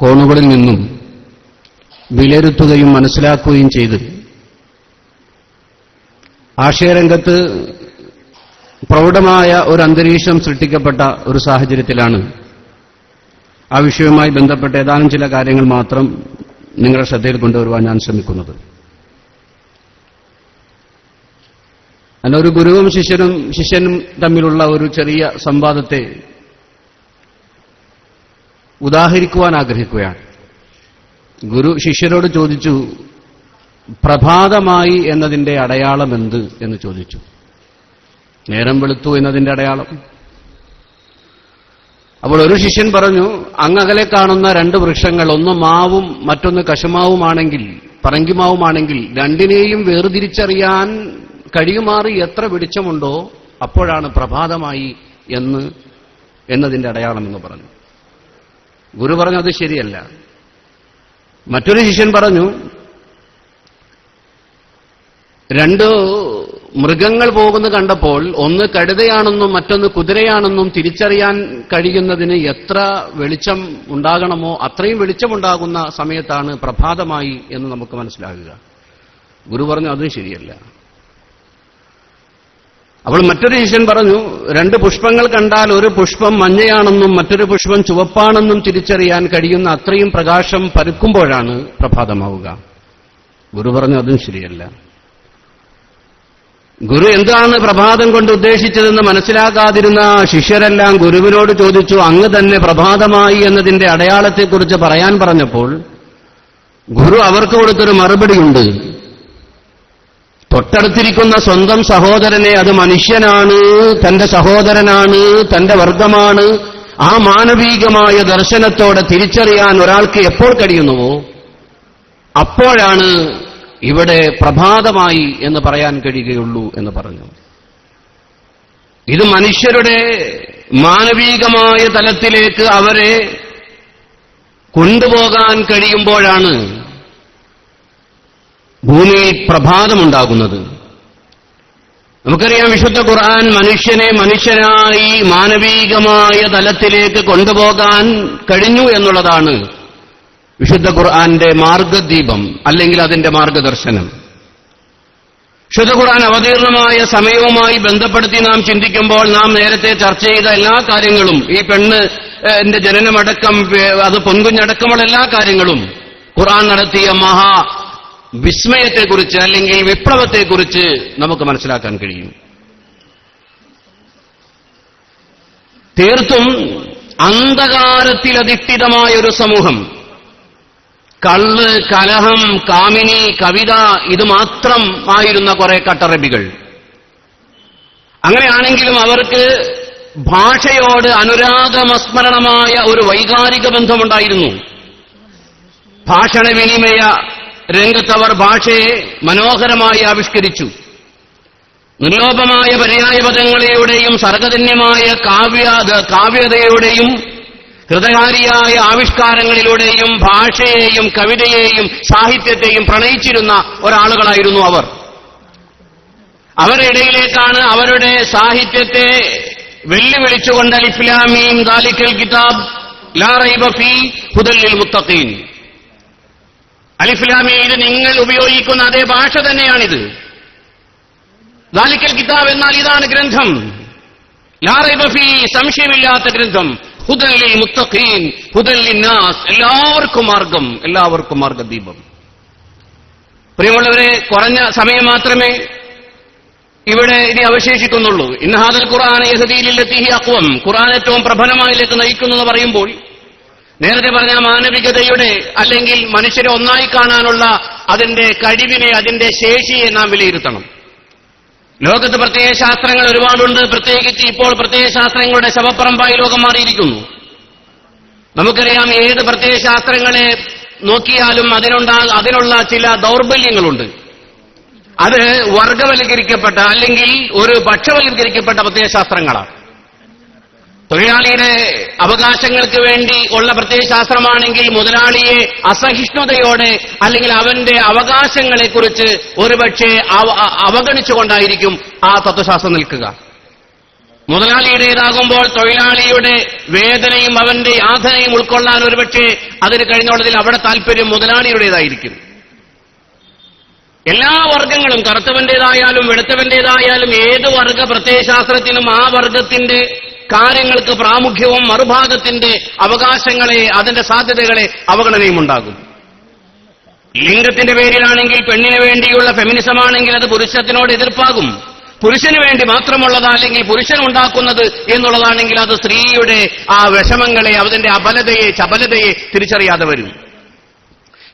കോണുകളിൽ നിന്നും വിലയിരുത്തുകയും മനസ്സിലാക്കുകയും ചെയ്ത് ആശയരംഗത്ത് പ്രൗഢമായ ഒരു അന്തരീക്ഷം സൃഷ്ടിക്കപ്പെട്ട ഒരു സാഹചര്യത്തിലാണ് ആ വിഷയവുമായി ബന്ധപ്പെട്ട ഏതാനും ചില കാര്യങ്ങൾ മാത്രം നിങ്ങളുടെ ശ്രദ്ധയിൽ കൊണ്ടുവരുവാൻ ഞാൻ ശ്രമിക്കുന്നത്. അങ്ങനെ ഒരു ഗുരുവും ശിഷ്യനും തമ്മിലുള്ള ഒരു ചെറിയ സംവാദത്തെ ഉദാഹരിക്കുവാൻ ആഗ്രഹിക്കുകയാണ്. ഗുരു ശിഷ്യരോട് ചോദിച്ചു, പ്രഭാതമായി എന്നതിന്റെ അടയാളം എന്ത് എന്ന് ചോദിച്ചു. നേരം വെളുത്തു എന്നതിന്റെ അടയാളം. അപ്പോൾ ഒരു ശിഷ്യൻ പറഞ്ഞു, അങ്ങകലെ കാണുന്ന രണ്ട് വൃക്ഷങ്ങൾ, ഒന്ന് മാവും മറ്റൊന്ന് കശുമാവുമാണെങ്കിൽ, പറങ്കിമാവുമാണെങ്കിൽ രണ്ടിനെയും വേർതിരിച്ചറിയാൻ കഴിയുമാറി എത്ര വെളിച്ചമുണ്ടോ അപ്പോഴാണ് പ്രഭാതമായി എന്നതിന്റെ അടയാളം എന്ന് പറഞ്ഞു. ഗുരു പറഞ്ഞു, അത് ശരിയല്ല. മറ്റൊരു ശിഷ്യൻ പറഞ്ഞു, രണ്ട് മൃഗങ്ങൾ പോകുന്നത് കണ്ടപ്പോൾ ഒന്ന് കഴുതയാണെന്നും മറ്റൊന്ന് കുതിരയാണെന്നും തിരിച്ചറിയാൻ കഴിയുന്നതിന് എത്ര വെളിച്ചം ഉണ്ടാകണമോ അത്രയും വെളിച്ചമുണ്ടാകുന്ന സമയത്താണ് പ്രഭാതമായി എന്ന് നമുക്ക് മനസ്സിലാകുക. ഗുരു പറഞ്ഞു, അതും ശരിയല്ല. അപ്പോൾ മറ്റൊരു ശിഷ്യൻ പറഞ്ഞു, രണ്ട് പുഷ്പങ്ങൾ കണ്ടാൽ ഒരു പുഷ്പം മഞ്ഞയാണെന്നും മറ്റൊരു പുഷ്പം ചുവപ്പാണെന്നും തിരിച്ചറിയാൻ കഴിയുന്ന അത്രയും പ്രകാശം പരക്കുമ്പോഴാണ് പ്രഭാതമാവുക. ഗുരു പറഞ്ഞു, അതും ശരിയല്ല. ഗുരു എന്താണ് പ്രഭാതം കൊണ്ട് ഉദ്ദേശിച്ചതെന്ന് മനസ്സിലാക്കാതിരുന്ന ശിഷ്യരെല്ലാം ഗുരുവിനോട് ചോദിച്ചു, അങ്ങ് തന്നെ പ്രഭാതമായി എന്നതിന്റെ അടയാളത്തെക്കുറിച്ച് പറയാൻ പറഞ്ഞപ്പോൾ ഗുരു അവർക്ക് കൊടുത്തൊരു മറുപടിയുണ്ട്. തൊട്ടടുത്തിരിക്കുന്ന സ്വന്തം സഹോദരനെ അത് മനുഷ്യനാണ്, തന്റെ സഹോദരനാണ്, തന്റെ വർഗമാണ്, ആ മാനവികമായ ദർശനത്തോടെ തിരിച്ചറിയാൻ ഒരാൾക്ക് എപ്പോൾ കഴിയുന്നുവോ അപ്പോഴാണ് ഇവിടെ പ്രഭാതമായി എന്ന് പറയാൻ കഴിയുകയുള്ളൂ എന്ന് പറഞ്ഞു. ഇത് മനുഷ്യരുടെ മാനവികമായ തലത്തിലേക്ക് അവരെ കൊണ്ടുപോകാൻ കഴിയുമ്പോഴാണ് ഭൂമിയിൽ പ്രഭാതമുണ്ടാകുന്നത്. നമുക്കറിയാം, വിശുദ്ധ ഖുർആൻ മനുഷ്യനെ മനുഷ്യനായി മാനവികമായ തലത്തിലേക്ക് കൊണ്ടുപോകാൻ കഴിഞ്ഞു എന്നുള്ളതാണ് വിശുദ്ധ ഖുർആന്റെ മാർഗദീപം, അല്ലെങ്കിൽ അതിന്റെ മാർഗദർശനം. വിശുദ്ധ ഖുർആൻ അവതീർണമായ സമയവുമായി ബന്ധപ്പെടുത്തി നാം ചിന്തിക്കുമ്പോൾ നാം നേരത്തെ ചർച്ച ചെയ്ത എല്ലാ കാര്യങ്ങളും, ഈ പെണ്ണിന്റെ ജനനമടക്കം അത് പൊൻകുഞ്ഞടക്കമുള്ള എല്ലാ കാര്യങ്ങളും ഖുർആൻ നടത്തിയ മഹാ വിസ്മയത്തെക്കുറിച്ച് അല്ലെങ്കിൽ വിപ്ലവത്തെക്കുറിച്ച് നമുക്ക് മനസ്സിലാക്കാൻ കഴിയും. തീർത്തും അന്ധകാരത്തിലധിഷ്ഠിതമായ ഒരു സമൂഹം, കള്ള്, കലഹം, കാമിനി, കവിത, ഇത് മാത്രം ആയിരുന്ന കുറെ കട്ടറബികൾ. അങ്ങനെയാണെങ്കിലും അവർക്ക് ഭാഷയോട് അനുരാഗമസ്മരണമായ ഒരു വൈകാരിക ബന്ധമുണ്ടായിരുന്നു. ഭാഷണവിനിമയ രംഗത്തവർ ഭാഷയെ മനോഹരമായി ആവിഷ്കരിച്ചു. നിർലോഭമായ പര്യായപദങ്ങളെയുടെയും സർഗധന്യമായ കാവ്യതയുടെയും ഹൃദയകാരിയായ ആവിഷ്കാരങ്ങളിലൂടെയും ഭാഷയെയും കവിതയെയും സാഹിത്യത്തെയും പ്രണയിച്ചിരുന്ന ഒരാളുകളായിരുന്നു അവർ. അവരുടെ ഇടയിലേക്കാണ് അവരുടെ സാഹിത്യത്തെ വെല്ലുവിളിച്ചുകൊണ്ട് അലിഫ് ലാം മീം ദാലിക്കൽ കിതാബ് ലാ റൈബ ഫീ ഹുദൽ ലിൽ മുത്തഖീൻ, അലിഫ് ലാം മീം, ഇത് നിങ്ങൾ ഉപയോഗിക്കുന്ന അതേ ഭാഷ തന്നെയാണിത്. ദാലിക്കൽ കിതാബ് എന്നാൽ ഇതാണ് ഗ്രന്ഥം, ലാ റൈബ ഫീ, സംശയമില്ലാത്ത ഗ്രന്ഥം, ഹുദൽ ലിൽ മുത്തഖീൻ, ഹുദൽ ലിന്നാസ്, എല്ലാവർക്കും മാർഗം, എല്ലാവർക്കും മാർഗദീപം. പ്രിയമുള്ളവരെ, കുറഞ്ഞ സമയം മാത്രമേ ഇവിടെ ഇനി അവശേഷിക്കുന്നുള്ളൂ. ഇന്ന ഹാദൽ ഖുർആന യഹ്ദീ ലില്ലതീ ഹിയ അഖ്വം, ഖുർആൻ ഏറ്റവും പ്രബലമായിലേക്ക് നയിക്കുന്നു എന്ന് പറയുമ്പോൾ നേരത്തെ പറഞ്ഞ മാനവികതയുടെ അല്ലെങ്കിൽ മനുഷ്യരെ ഒന്നായി കാണാനുള്ള അതിന്റെ കഴിവിനെ, അതിന്റെ ശേഷിയെ നാം വിലയിരുത്തണം. ലോകത്ത് പ്രത്യയശാസ്ത്രങ്ങൾ ഒരുപാടുണ്ട്. പ്രത്യേകിച്ച് ഇപ്പോൾ പ്രത്യയശാസ്ത്രങ്ങളുടെ ശവപ്പറമ്പായി ലോകം മാറിയിരിക്കുന്നു. നമുക്കറിയാം, ഏത് പ്രത്യയശാസ്ത്രങ്ങളെ നോക്കിയാലും അതിനുള്ള ചില ദൗർബല്യങ്ങളുണ്ട്. അത് വർഗവൽക്കരിക്കപ്പെട്ട അല്ലെങ്കിൽ ഒരു പക്ഷവൽക്കരിക്കപ്പെട്ട പ്രത്യയശാസ്ത്രങ്ങളാണ്. തൊഴിലാളിയുടെ അവകാശങ്ങൾക്ക് വേണ്ടി ഉള്ള പ്രത്യയശാസ്ത്രമാണെങ്കിൽ മുതലാളിയെ അസഹിഷ്ണുതയോടെ അല്ലെങ്കിൽ അവന്റെ അവകാശങ്ങളെക്കുറിച്ച് ഒരുപക്ഷെ അവഗണിച്ചുകൊണ്ടായിരിക്കും ആ തത്വശാസ്ത്രം നിൽക്കുക. മുതലാളിയുടേതാകുമ്പോൾ തൊഴിലാളിയുടെ വേദനയും അവന്റെ യാതനയും ഉൾക്കൊള്ളാൻ ഒരുപക്ഷെ അതിന് കഴിഞ്ഞുള്ളതിൽ അവിടെ താല്പര്യം മുതലാളിയുടേതായിരിക്കും. എല്ലാ വർഗങ്ങളും, കറുത്തവന്റേതായാലും വെളുത്തവന്റേതായാലും, ഏത് വർഗ പ്രത്യയശാസ്ത്രത്തിനും ആ വർഗത്തിന്റെ കാര്യങ്ങൾക്ക് പ്രാമുഖ്യവും മറുഭാഗത്തിന്റെ അവകാശങ്ങളെ, അതിന്റെ സാധ്യതകളെ അവഗണനയും ഉണ്ടാകും. ലിംഗത്തിന്റെ പേരിലാണെങ്കിൽ പെണ്ണിന് വേണ്ടിയുള്ള ഫെമിനിസമാണെങ്കിൽ അത് പുരുഷത്തിനോട് എതിർപ്പാകും. പുരുഷന് വേണ്ടി മാത്രമുള്ളതാ അല്ലെങ്കിൽ പുരുഷൻ ഉണ്ടാക്കുന്നത് എന്നുള്ളതാണെങ്കിൽ അത് സ്ത്രീയുടെ ആ വിഷമങ്ങളെ, അതിന്റെ അബലതയെ, ചപലതയെ തിരിച്ചറിയാതെ വരും.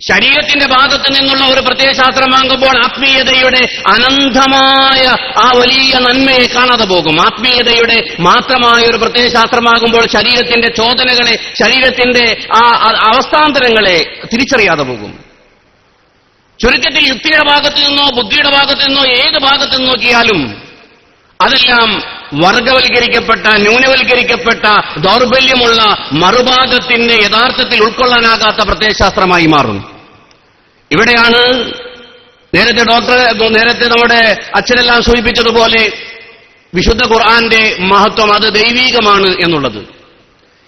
ശരീരത്തിന്റെ ഭാഗത്ത് നിന്നുള്ള ഒരു പ്രത്യയശാസ്ത്രമാകുമ്പോൾ ആത്മീയതയുടെ അനന്തമായ ആ വലിയ നന്മയെ കാണാതെ പോകും. ആത്മീയതയുടെ മാത്രമായ ഒരു പ്രത്യയശാസ്ത്രമാകുമ്പോൾ ശരീരത്തിന്റെ ചോദനകളെ, ശരീരത്തിന്റെ ആ അവസ്ഥാന്തരങ്ങളെ തിരിച്ചറിയാതെ പോകും. ചുരുക്കത്തിൽ യുക്തിയുടെ ഭാഗത്തു നിന്നോ ബുദ്ധിയുടെ ഭാഗത്തു നിന്നോ ഏത് ഭാഗത്തു നിന്ന് നോക്കിയാലും അതെല്ലാം വർഗവൽക്കരിക്കപ്പെട്ട, ന്യൂനവൽക്കരിക്കപ്പെട്ട, ദൗർബല്യമുള്ള മറുഭാഗത്തിന്റെ യഥാർത്ഥത്തിൽ ഉൾക്കൊള്ളാനാകാത്ത പ്രത്യയശാസ്ത്രമായി മാറും. ഇവിടെയാണ് നേരത്തെ നമ്മുടെ അച്ഛനെല്ലാം സൂചിപ്പിച്ചതുപോലെ വിശുദ്ധ ഖുർആന്റെ മഹത്വം, അത് ദൈവീകമാണ് എന്നുള്ളത്.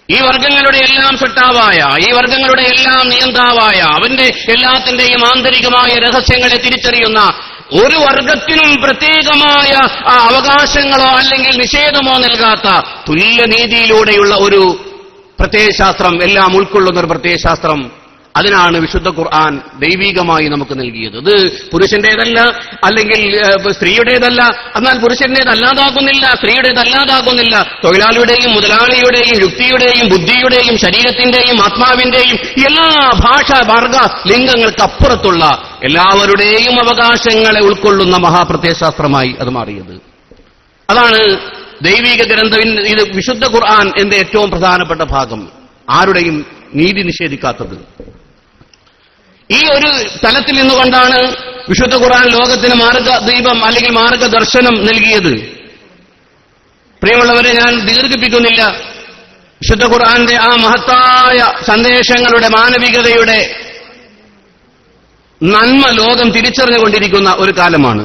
ഈ വർഗങ്ങളുടെ എല്ലാം സൃഷ്ടാവായ, ഈ വർഗങ്ങളുടെ എല്ലാം നിയന്താവായ, അവന്റെ എല്ലാത്തിന്റെയും ആന്തരികമായ രഹസ്യങ്ങളെ തിരിച്ചറിയുന്ന, ഒരു വർഗത്തിനും പ്രത്യേകമായ അവകാശങ്ങളോ അല്ലെങ്കിൽ നിഷേധമോ നൽകാത്ത തുല്യനീതിയിലൂടെയുള്ള ഒരു പ്രത്യയശാസ്ത്രം, എല്ലാം ഉൾക്കൊള്ളുന്ന ഒരു പ്രത്യയശാസ്ത്രം, അതിനാണ് വിശുദ്ധ ഖുർആൻ ദൈവികമായി നമുക്ക് നൽകിയത്. ഇത് പുരുഷന്റേതല്ല, അല്ലെങ്കിൽ സ്ത്രീയുടേതല്ല. എന്നാൽ പുരുഷന്റേതല്ലാതാകുന്നില്ല, സ്ത്രീയുടേതല്ലാതാകുന്നില്ല. തൊഴിലാളിയുടെയും മുതലാളിയുടെയും യുക്തിയുടെയും ബുദ്ധിയുടെയും ശരീരത്തിന്റെയും ആത്മാവിന്റെയും എല്ലാ ഭാഷാ വർഗ ലിംഗങ്ങൾക്കപ്പുറത്തുള്ള എല്ലാവരുടെയും അവകാശങ്ങളെ ഉൾക്കൊള്ളുന്ന മഹാപ്രത്യയശാസ്ത്രമായി അത് മാറിയത്. അതാണ് ദൈവിക ഗ്രന്ഥം. ഇത് വിശുദ്ധ ഖുർആൻ എന്ന ഏറ്റവും പ്രധാനപ്പെട്ട ഭാഗം. ആരുടെയും നീതി നിഷേധിക്കാത്തത്. ഈ ഒരു തലത്തിൽ നിന്നുകൊണ്ടാണ് വിശുദ്ധ ഖുർആൻ ലോകത്തിന് മാർഗദീപം അല്ലെങ്കിൽ മാർഗദർശനം നൽകിയത്. പ്രിയമുള്ളവരെ, ഞാൻ ദീർഘിപ്പിക്കുന്നില്ല. വിശുദ്ധ ഖുർആന്റെ ആ മഹത്തായ സന്ദേശങ്ങളുടെ, മാനവികതയുടെ നന്മ ലോകം തിരിച്ചറിഞ്ഞുകൊണ്ടിരിക്കുന്ന ഒരു കാലമാണ്.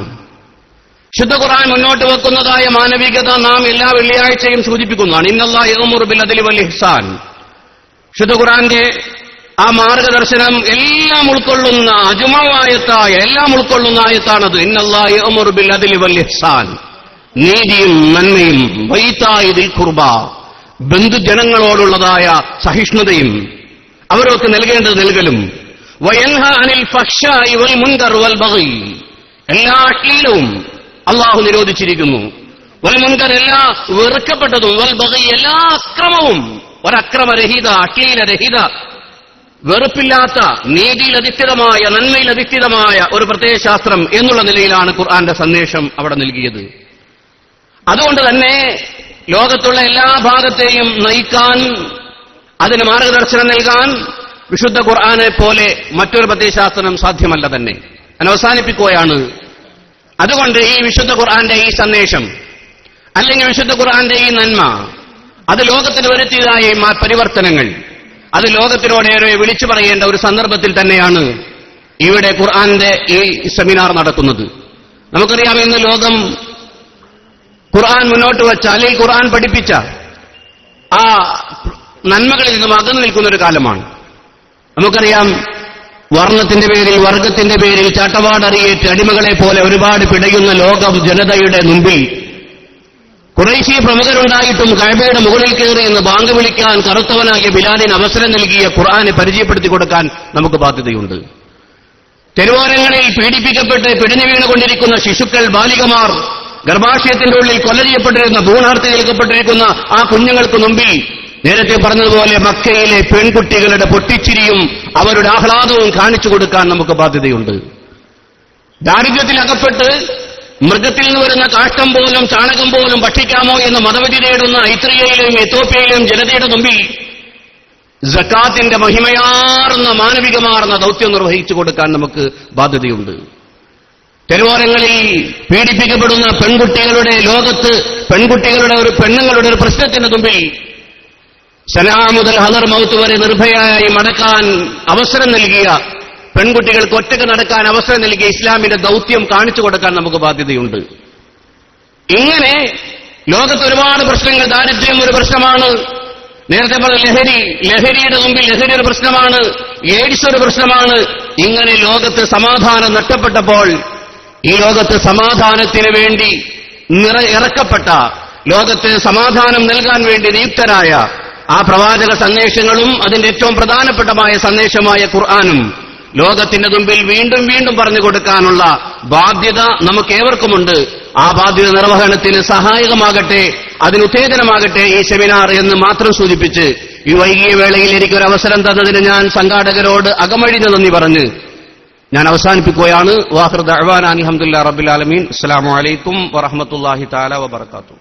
വിശുദ്ധ ഖുർആൻ മുന്നോട്ട് വെക്കുന്നതായ മാനവികത നാം എല്ലാ വെള്ളിയാഴ്ചയും സൂചിപ്പിക്കുന്നതാണ്. ഇന്നല്ലാഹ യഅ്മുറു ബിൽ അദ്ലി വൽ ഇഹ്സാൻ. വിശുദ്ധ ഖുർആന്റെ ആ മാർഗദർശനം എല്ലാം ഉൾക്കൊള്ളുന്ന, അജ്മഅായത്തായ എല്ലാം ഉൾക്കൊള്ളുന്ന ആയത്താണത്. ഇന്നല്ലാഹ യഅ്മുറു ബിൽ അദ്ലി വൽ ഇഹ്സാൻ. നീതിയും നന്മയും, വൈതാഇ ദിൽ ഖുർബ, ബന്ധുജനങ്ങളോടുള്ളതായ സഹിഷ്ണുതയും അവർക്ക് നൽകേണ്ടത് നൽകലും, വയൻഹ അനിൽ ഫഹ്ശാഇ വൽ മുൻകർ വൽ ബഗി, എല്ലാ അശ്ലീലവും അള്ളാഹു നിരോധിച്ചിരിക്കുന്നു. വൽ മുൻകർ, എല്ലാ വെറുക്കപ്പെട്ടതും, വൽ ബഗി, എല്ലാ അക്രമവും, ഒരക്രമരഹിത, അശ്ലീലരഹിത, വെറുപ്പില്ലാത്ത, നീതിയിലധിഷ്ഠിതമായ, നന്മയിലധിഷ്ഠിതമായ ഒരു പ്രത്യയശാസ്ത്രം എന്നുള്ള നിലയിലാണ് ഖുർആന്റെ സന്ദേശം അവിടെ നൽകിയത്. അതുകൊണ്ട് തന്നെ ലോകത്തുള്ള എല്ലാ ഭാഗത്തെയും നയിക്കാൻ, അതിന് മാർഗദർശനം നൽകാൻ വിശുദ്ധ ഖുർആനെ പോലെ മറ്റൊരു പ്രത്യയശാസ്ത്രം സാധ്യമല്ല തന്നെ. ഞാൻ അവസാനിപ്പിക്കുകയാണ്. അതുകൊണ്ട് ഈ വിശുദ്ധ ഖുർആന്റെ ഈ സന്ദേശം, അല്ലെങ്കിൽ വിശുദ്ധ ഖുർആന്റെ ഈ നന്മ, അത് ലോകത്തിന് വരുത്തിയതായ പരിവർത്തനങ്ങൾ, അത് ലോകത്തിനോടേറെ വിളിച്ചു പറയേണ്ട ഒരു സന്ദർഭത്തിൽ തന്നെയാണ് ഇവിടെ ഖുർആന്റെ ഈ സെമിനാർ നടക്കുന്നത്. നമുക്കറിയാം, ഇന്ന് ലോകം ഖുർആൻ മുന്നോട്ട് വെച്ച, അല്ലെങ്കിൽ ഖുർആൻ പഠിപ്പിച്ച ആ നന്മകളിൽ നിന്നും അകന്നു നിൽക്കുന്ന ഒരു കാലമാണ്. നമുക്കറിയാം, വർണ്ണത്തിന്റെ പേരിൽ, വർഗത്തിന്റെ പേരിൽ ചാട്ടവാടറിയേറ്റ് അടിമകളെ പോലെ ഒരുപാട് പിടയുന്ന ലോകം ജനതയുടെ മുമ്പിൽ ഖുറൈശി പ്രമുഖരുണ്ടായിട്ടും കഅബയുടെ മുകളിൽ കയറി എന്ന് ബാങ്ക് വിളിക്കാൻ കറുത്തവനാകിയ ബിലാലിന് അവസരം നൽകിയ ഖുർആനെ പരിചയപ്പെടുത്തി കൊടുക്കാൻ നമുക്ക് ബാധ്യതയുണ്ട്. തെരുവോരങ്ങളിൽ പീഡിപ്പിക്കപ്പെട്ട് പിടിഞ്ഞു വീണുകൊണ്ടിരിക്കുന്ന ശിശുക്കൾ, ബാലികമാർ, ഗർഭാശയത്തിന്റെ ഉള്ളിൽ കൊല ചെയ്യപ്പെട്ടിരുന്ന, ഭ്രൂണാർത്ഥി നൽകപ്പെട്ടിരിക്കുന്ന ആ കുഞ്ഞുങ്ങൾക്ക് മുമ്പിൽ നേരത്തെ പറഞ്ഞതുപോലെ മക്കയിലെ പെൺകുട്ടികളുടെ പൊട്ടിച്ചിരിയും അവരുടെ ആഹ്ലാദവും കാണിച്ചു കൊടുക്കാൻ നമുക്ക് ബാധ്യതയുണ്ട്. ദാരിദ്ര്യത്തിൽ അകപ്പെട്ട് മൃഗത്തിൽ നിന്ന് വരുന്ന കാഷ്ടം പോലും ചാണകം പോലും ഭക്ഷിക്കാമോ എന്ന് മതവിധി നേടുന്ന ഇത്രിയയിലെയും എത്തോപ്യയിലെയും ജനതയുടെ മുമ്പിൽ സക്കാത്തിന്റെ മഹിമയാർന്ന, മാനവികമാർന്ന ദൗത്യം നിർവഹിച്ചു കൊടുക്കാൻ നമുക്ക് ബാധ്യതയുണ്ട്. തെരുവോരങ്ങളിൽ പീഡിപ്പിക്കപ്പെടുന്ന പെൺകുട്ടികളുടെ ലോകത്ത്, പെണ്ണുങ്ങളുടെ ഒരു പ്രശ്നത്തിന് മുമ്പിൽ സനാ മുതൽ ഹദർ മൗത്ത് വരെ നിർഭയായി മടക്കാൻ അവസരം നൽകിയ, പെൺകുട്ടികൾക്ക് ഒറ്റക്ക് നടക്കാൻ അവസരം നൽകിയ ഇസ്ലാമിന്റെ ദൗത്യം കാണിച്ചു കൊടുക്കാൻ നമുക്ക് ബാധ്യതയുണ്ട്. ഇങ്ങനെ ലോകത്ത് ഒരുപാട് പ്രശ്നങ്ങൾ, ദാരിദ്ര്യം ഒരു പ്രശ്നമാണ്, നേരത്തെ പറഞ്ഞ ലഹരിയുടെ മുമ്പിൽ ലഹരി ഒരു പ്രശ്നമാണ്, എയ്ഡ്സ് ഒരു പ്രശ്നമാണ്. ഇങ്ങനെ ലോകത്ത് സമാധാനം നഷ്ടപ്പെട്ടപ്പോൾ ഈ ലോകത്ത് സമാധാനത്തിന് വേണ്ടി ഇറക്കപ്പെട്ട, ലോകത്ത് സമാധാനം നൽകാൻ വേണ്ടി നിയുക്തരായ ആ പ്രവാചക സന്ദേശങ്ങളും അതിന്റെ ഏറ്റവും പ്രധാനപ്പെട്ടമായ സന്ദേശമായ ഖുർആനും ലോകത്തിന്റെ മുമ്പിൽ വീണ്ടും വീണ്ടും പറഞ്ഞു കൊടുക്കാനുള്ള ബാധ്യത നമുക്കേവർക്കുമുണ്ട്. ആ ബാധ്യത നിർവഹണത്തിന് സഹായകമാകട്ടെ, അതിനുത്തേജനമാകട്ടെ ഈ സെമിനാർ എന്ന് മാത്രം സൂചിപ്പിച്ച് ഈ വൈകിയ വേളയിൽ എനിക്കൊരു അവസരം തന്നതിന് ഞാൻ സംഘാടകരോട് അകമഴിഞ്ഞ നന്ദി പറഞ്ഞ് ഞാൻ അവസാനിപ്പിക്കുകയാണ്. വാഹിർ ദഅ്വാനാ അൽഹംദുലില്ലാഹി റബ്ബിൽ ആലമീൻ. അസ്സലാമു അലൈക്കും വറഹ്മത്തുള്ളാഹി തആല വബറകാതുഹു.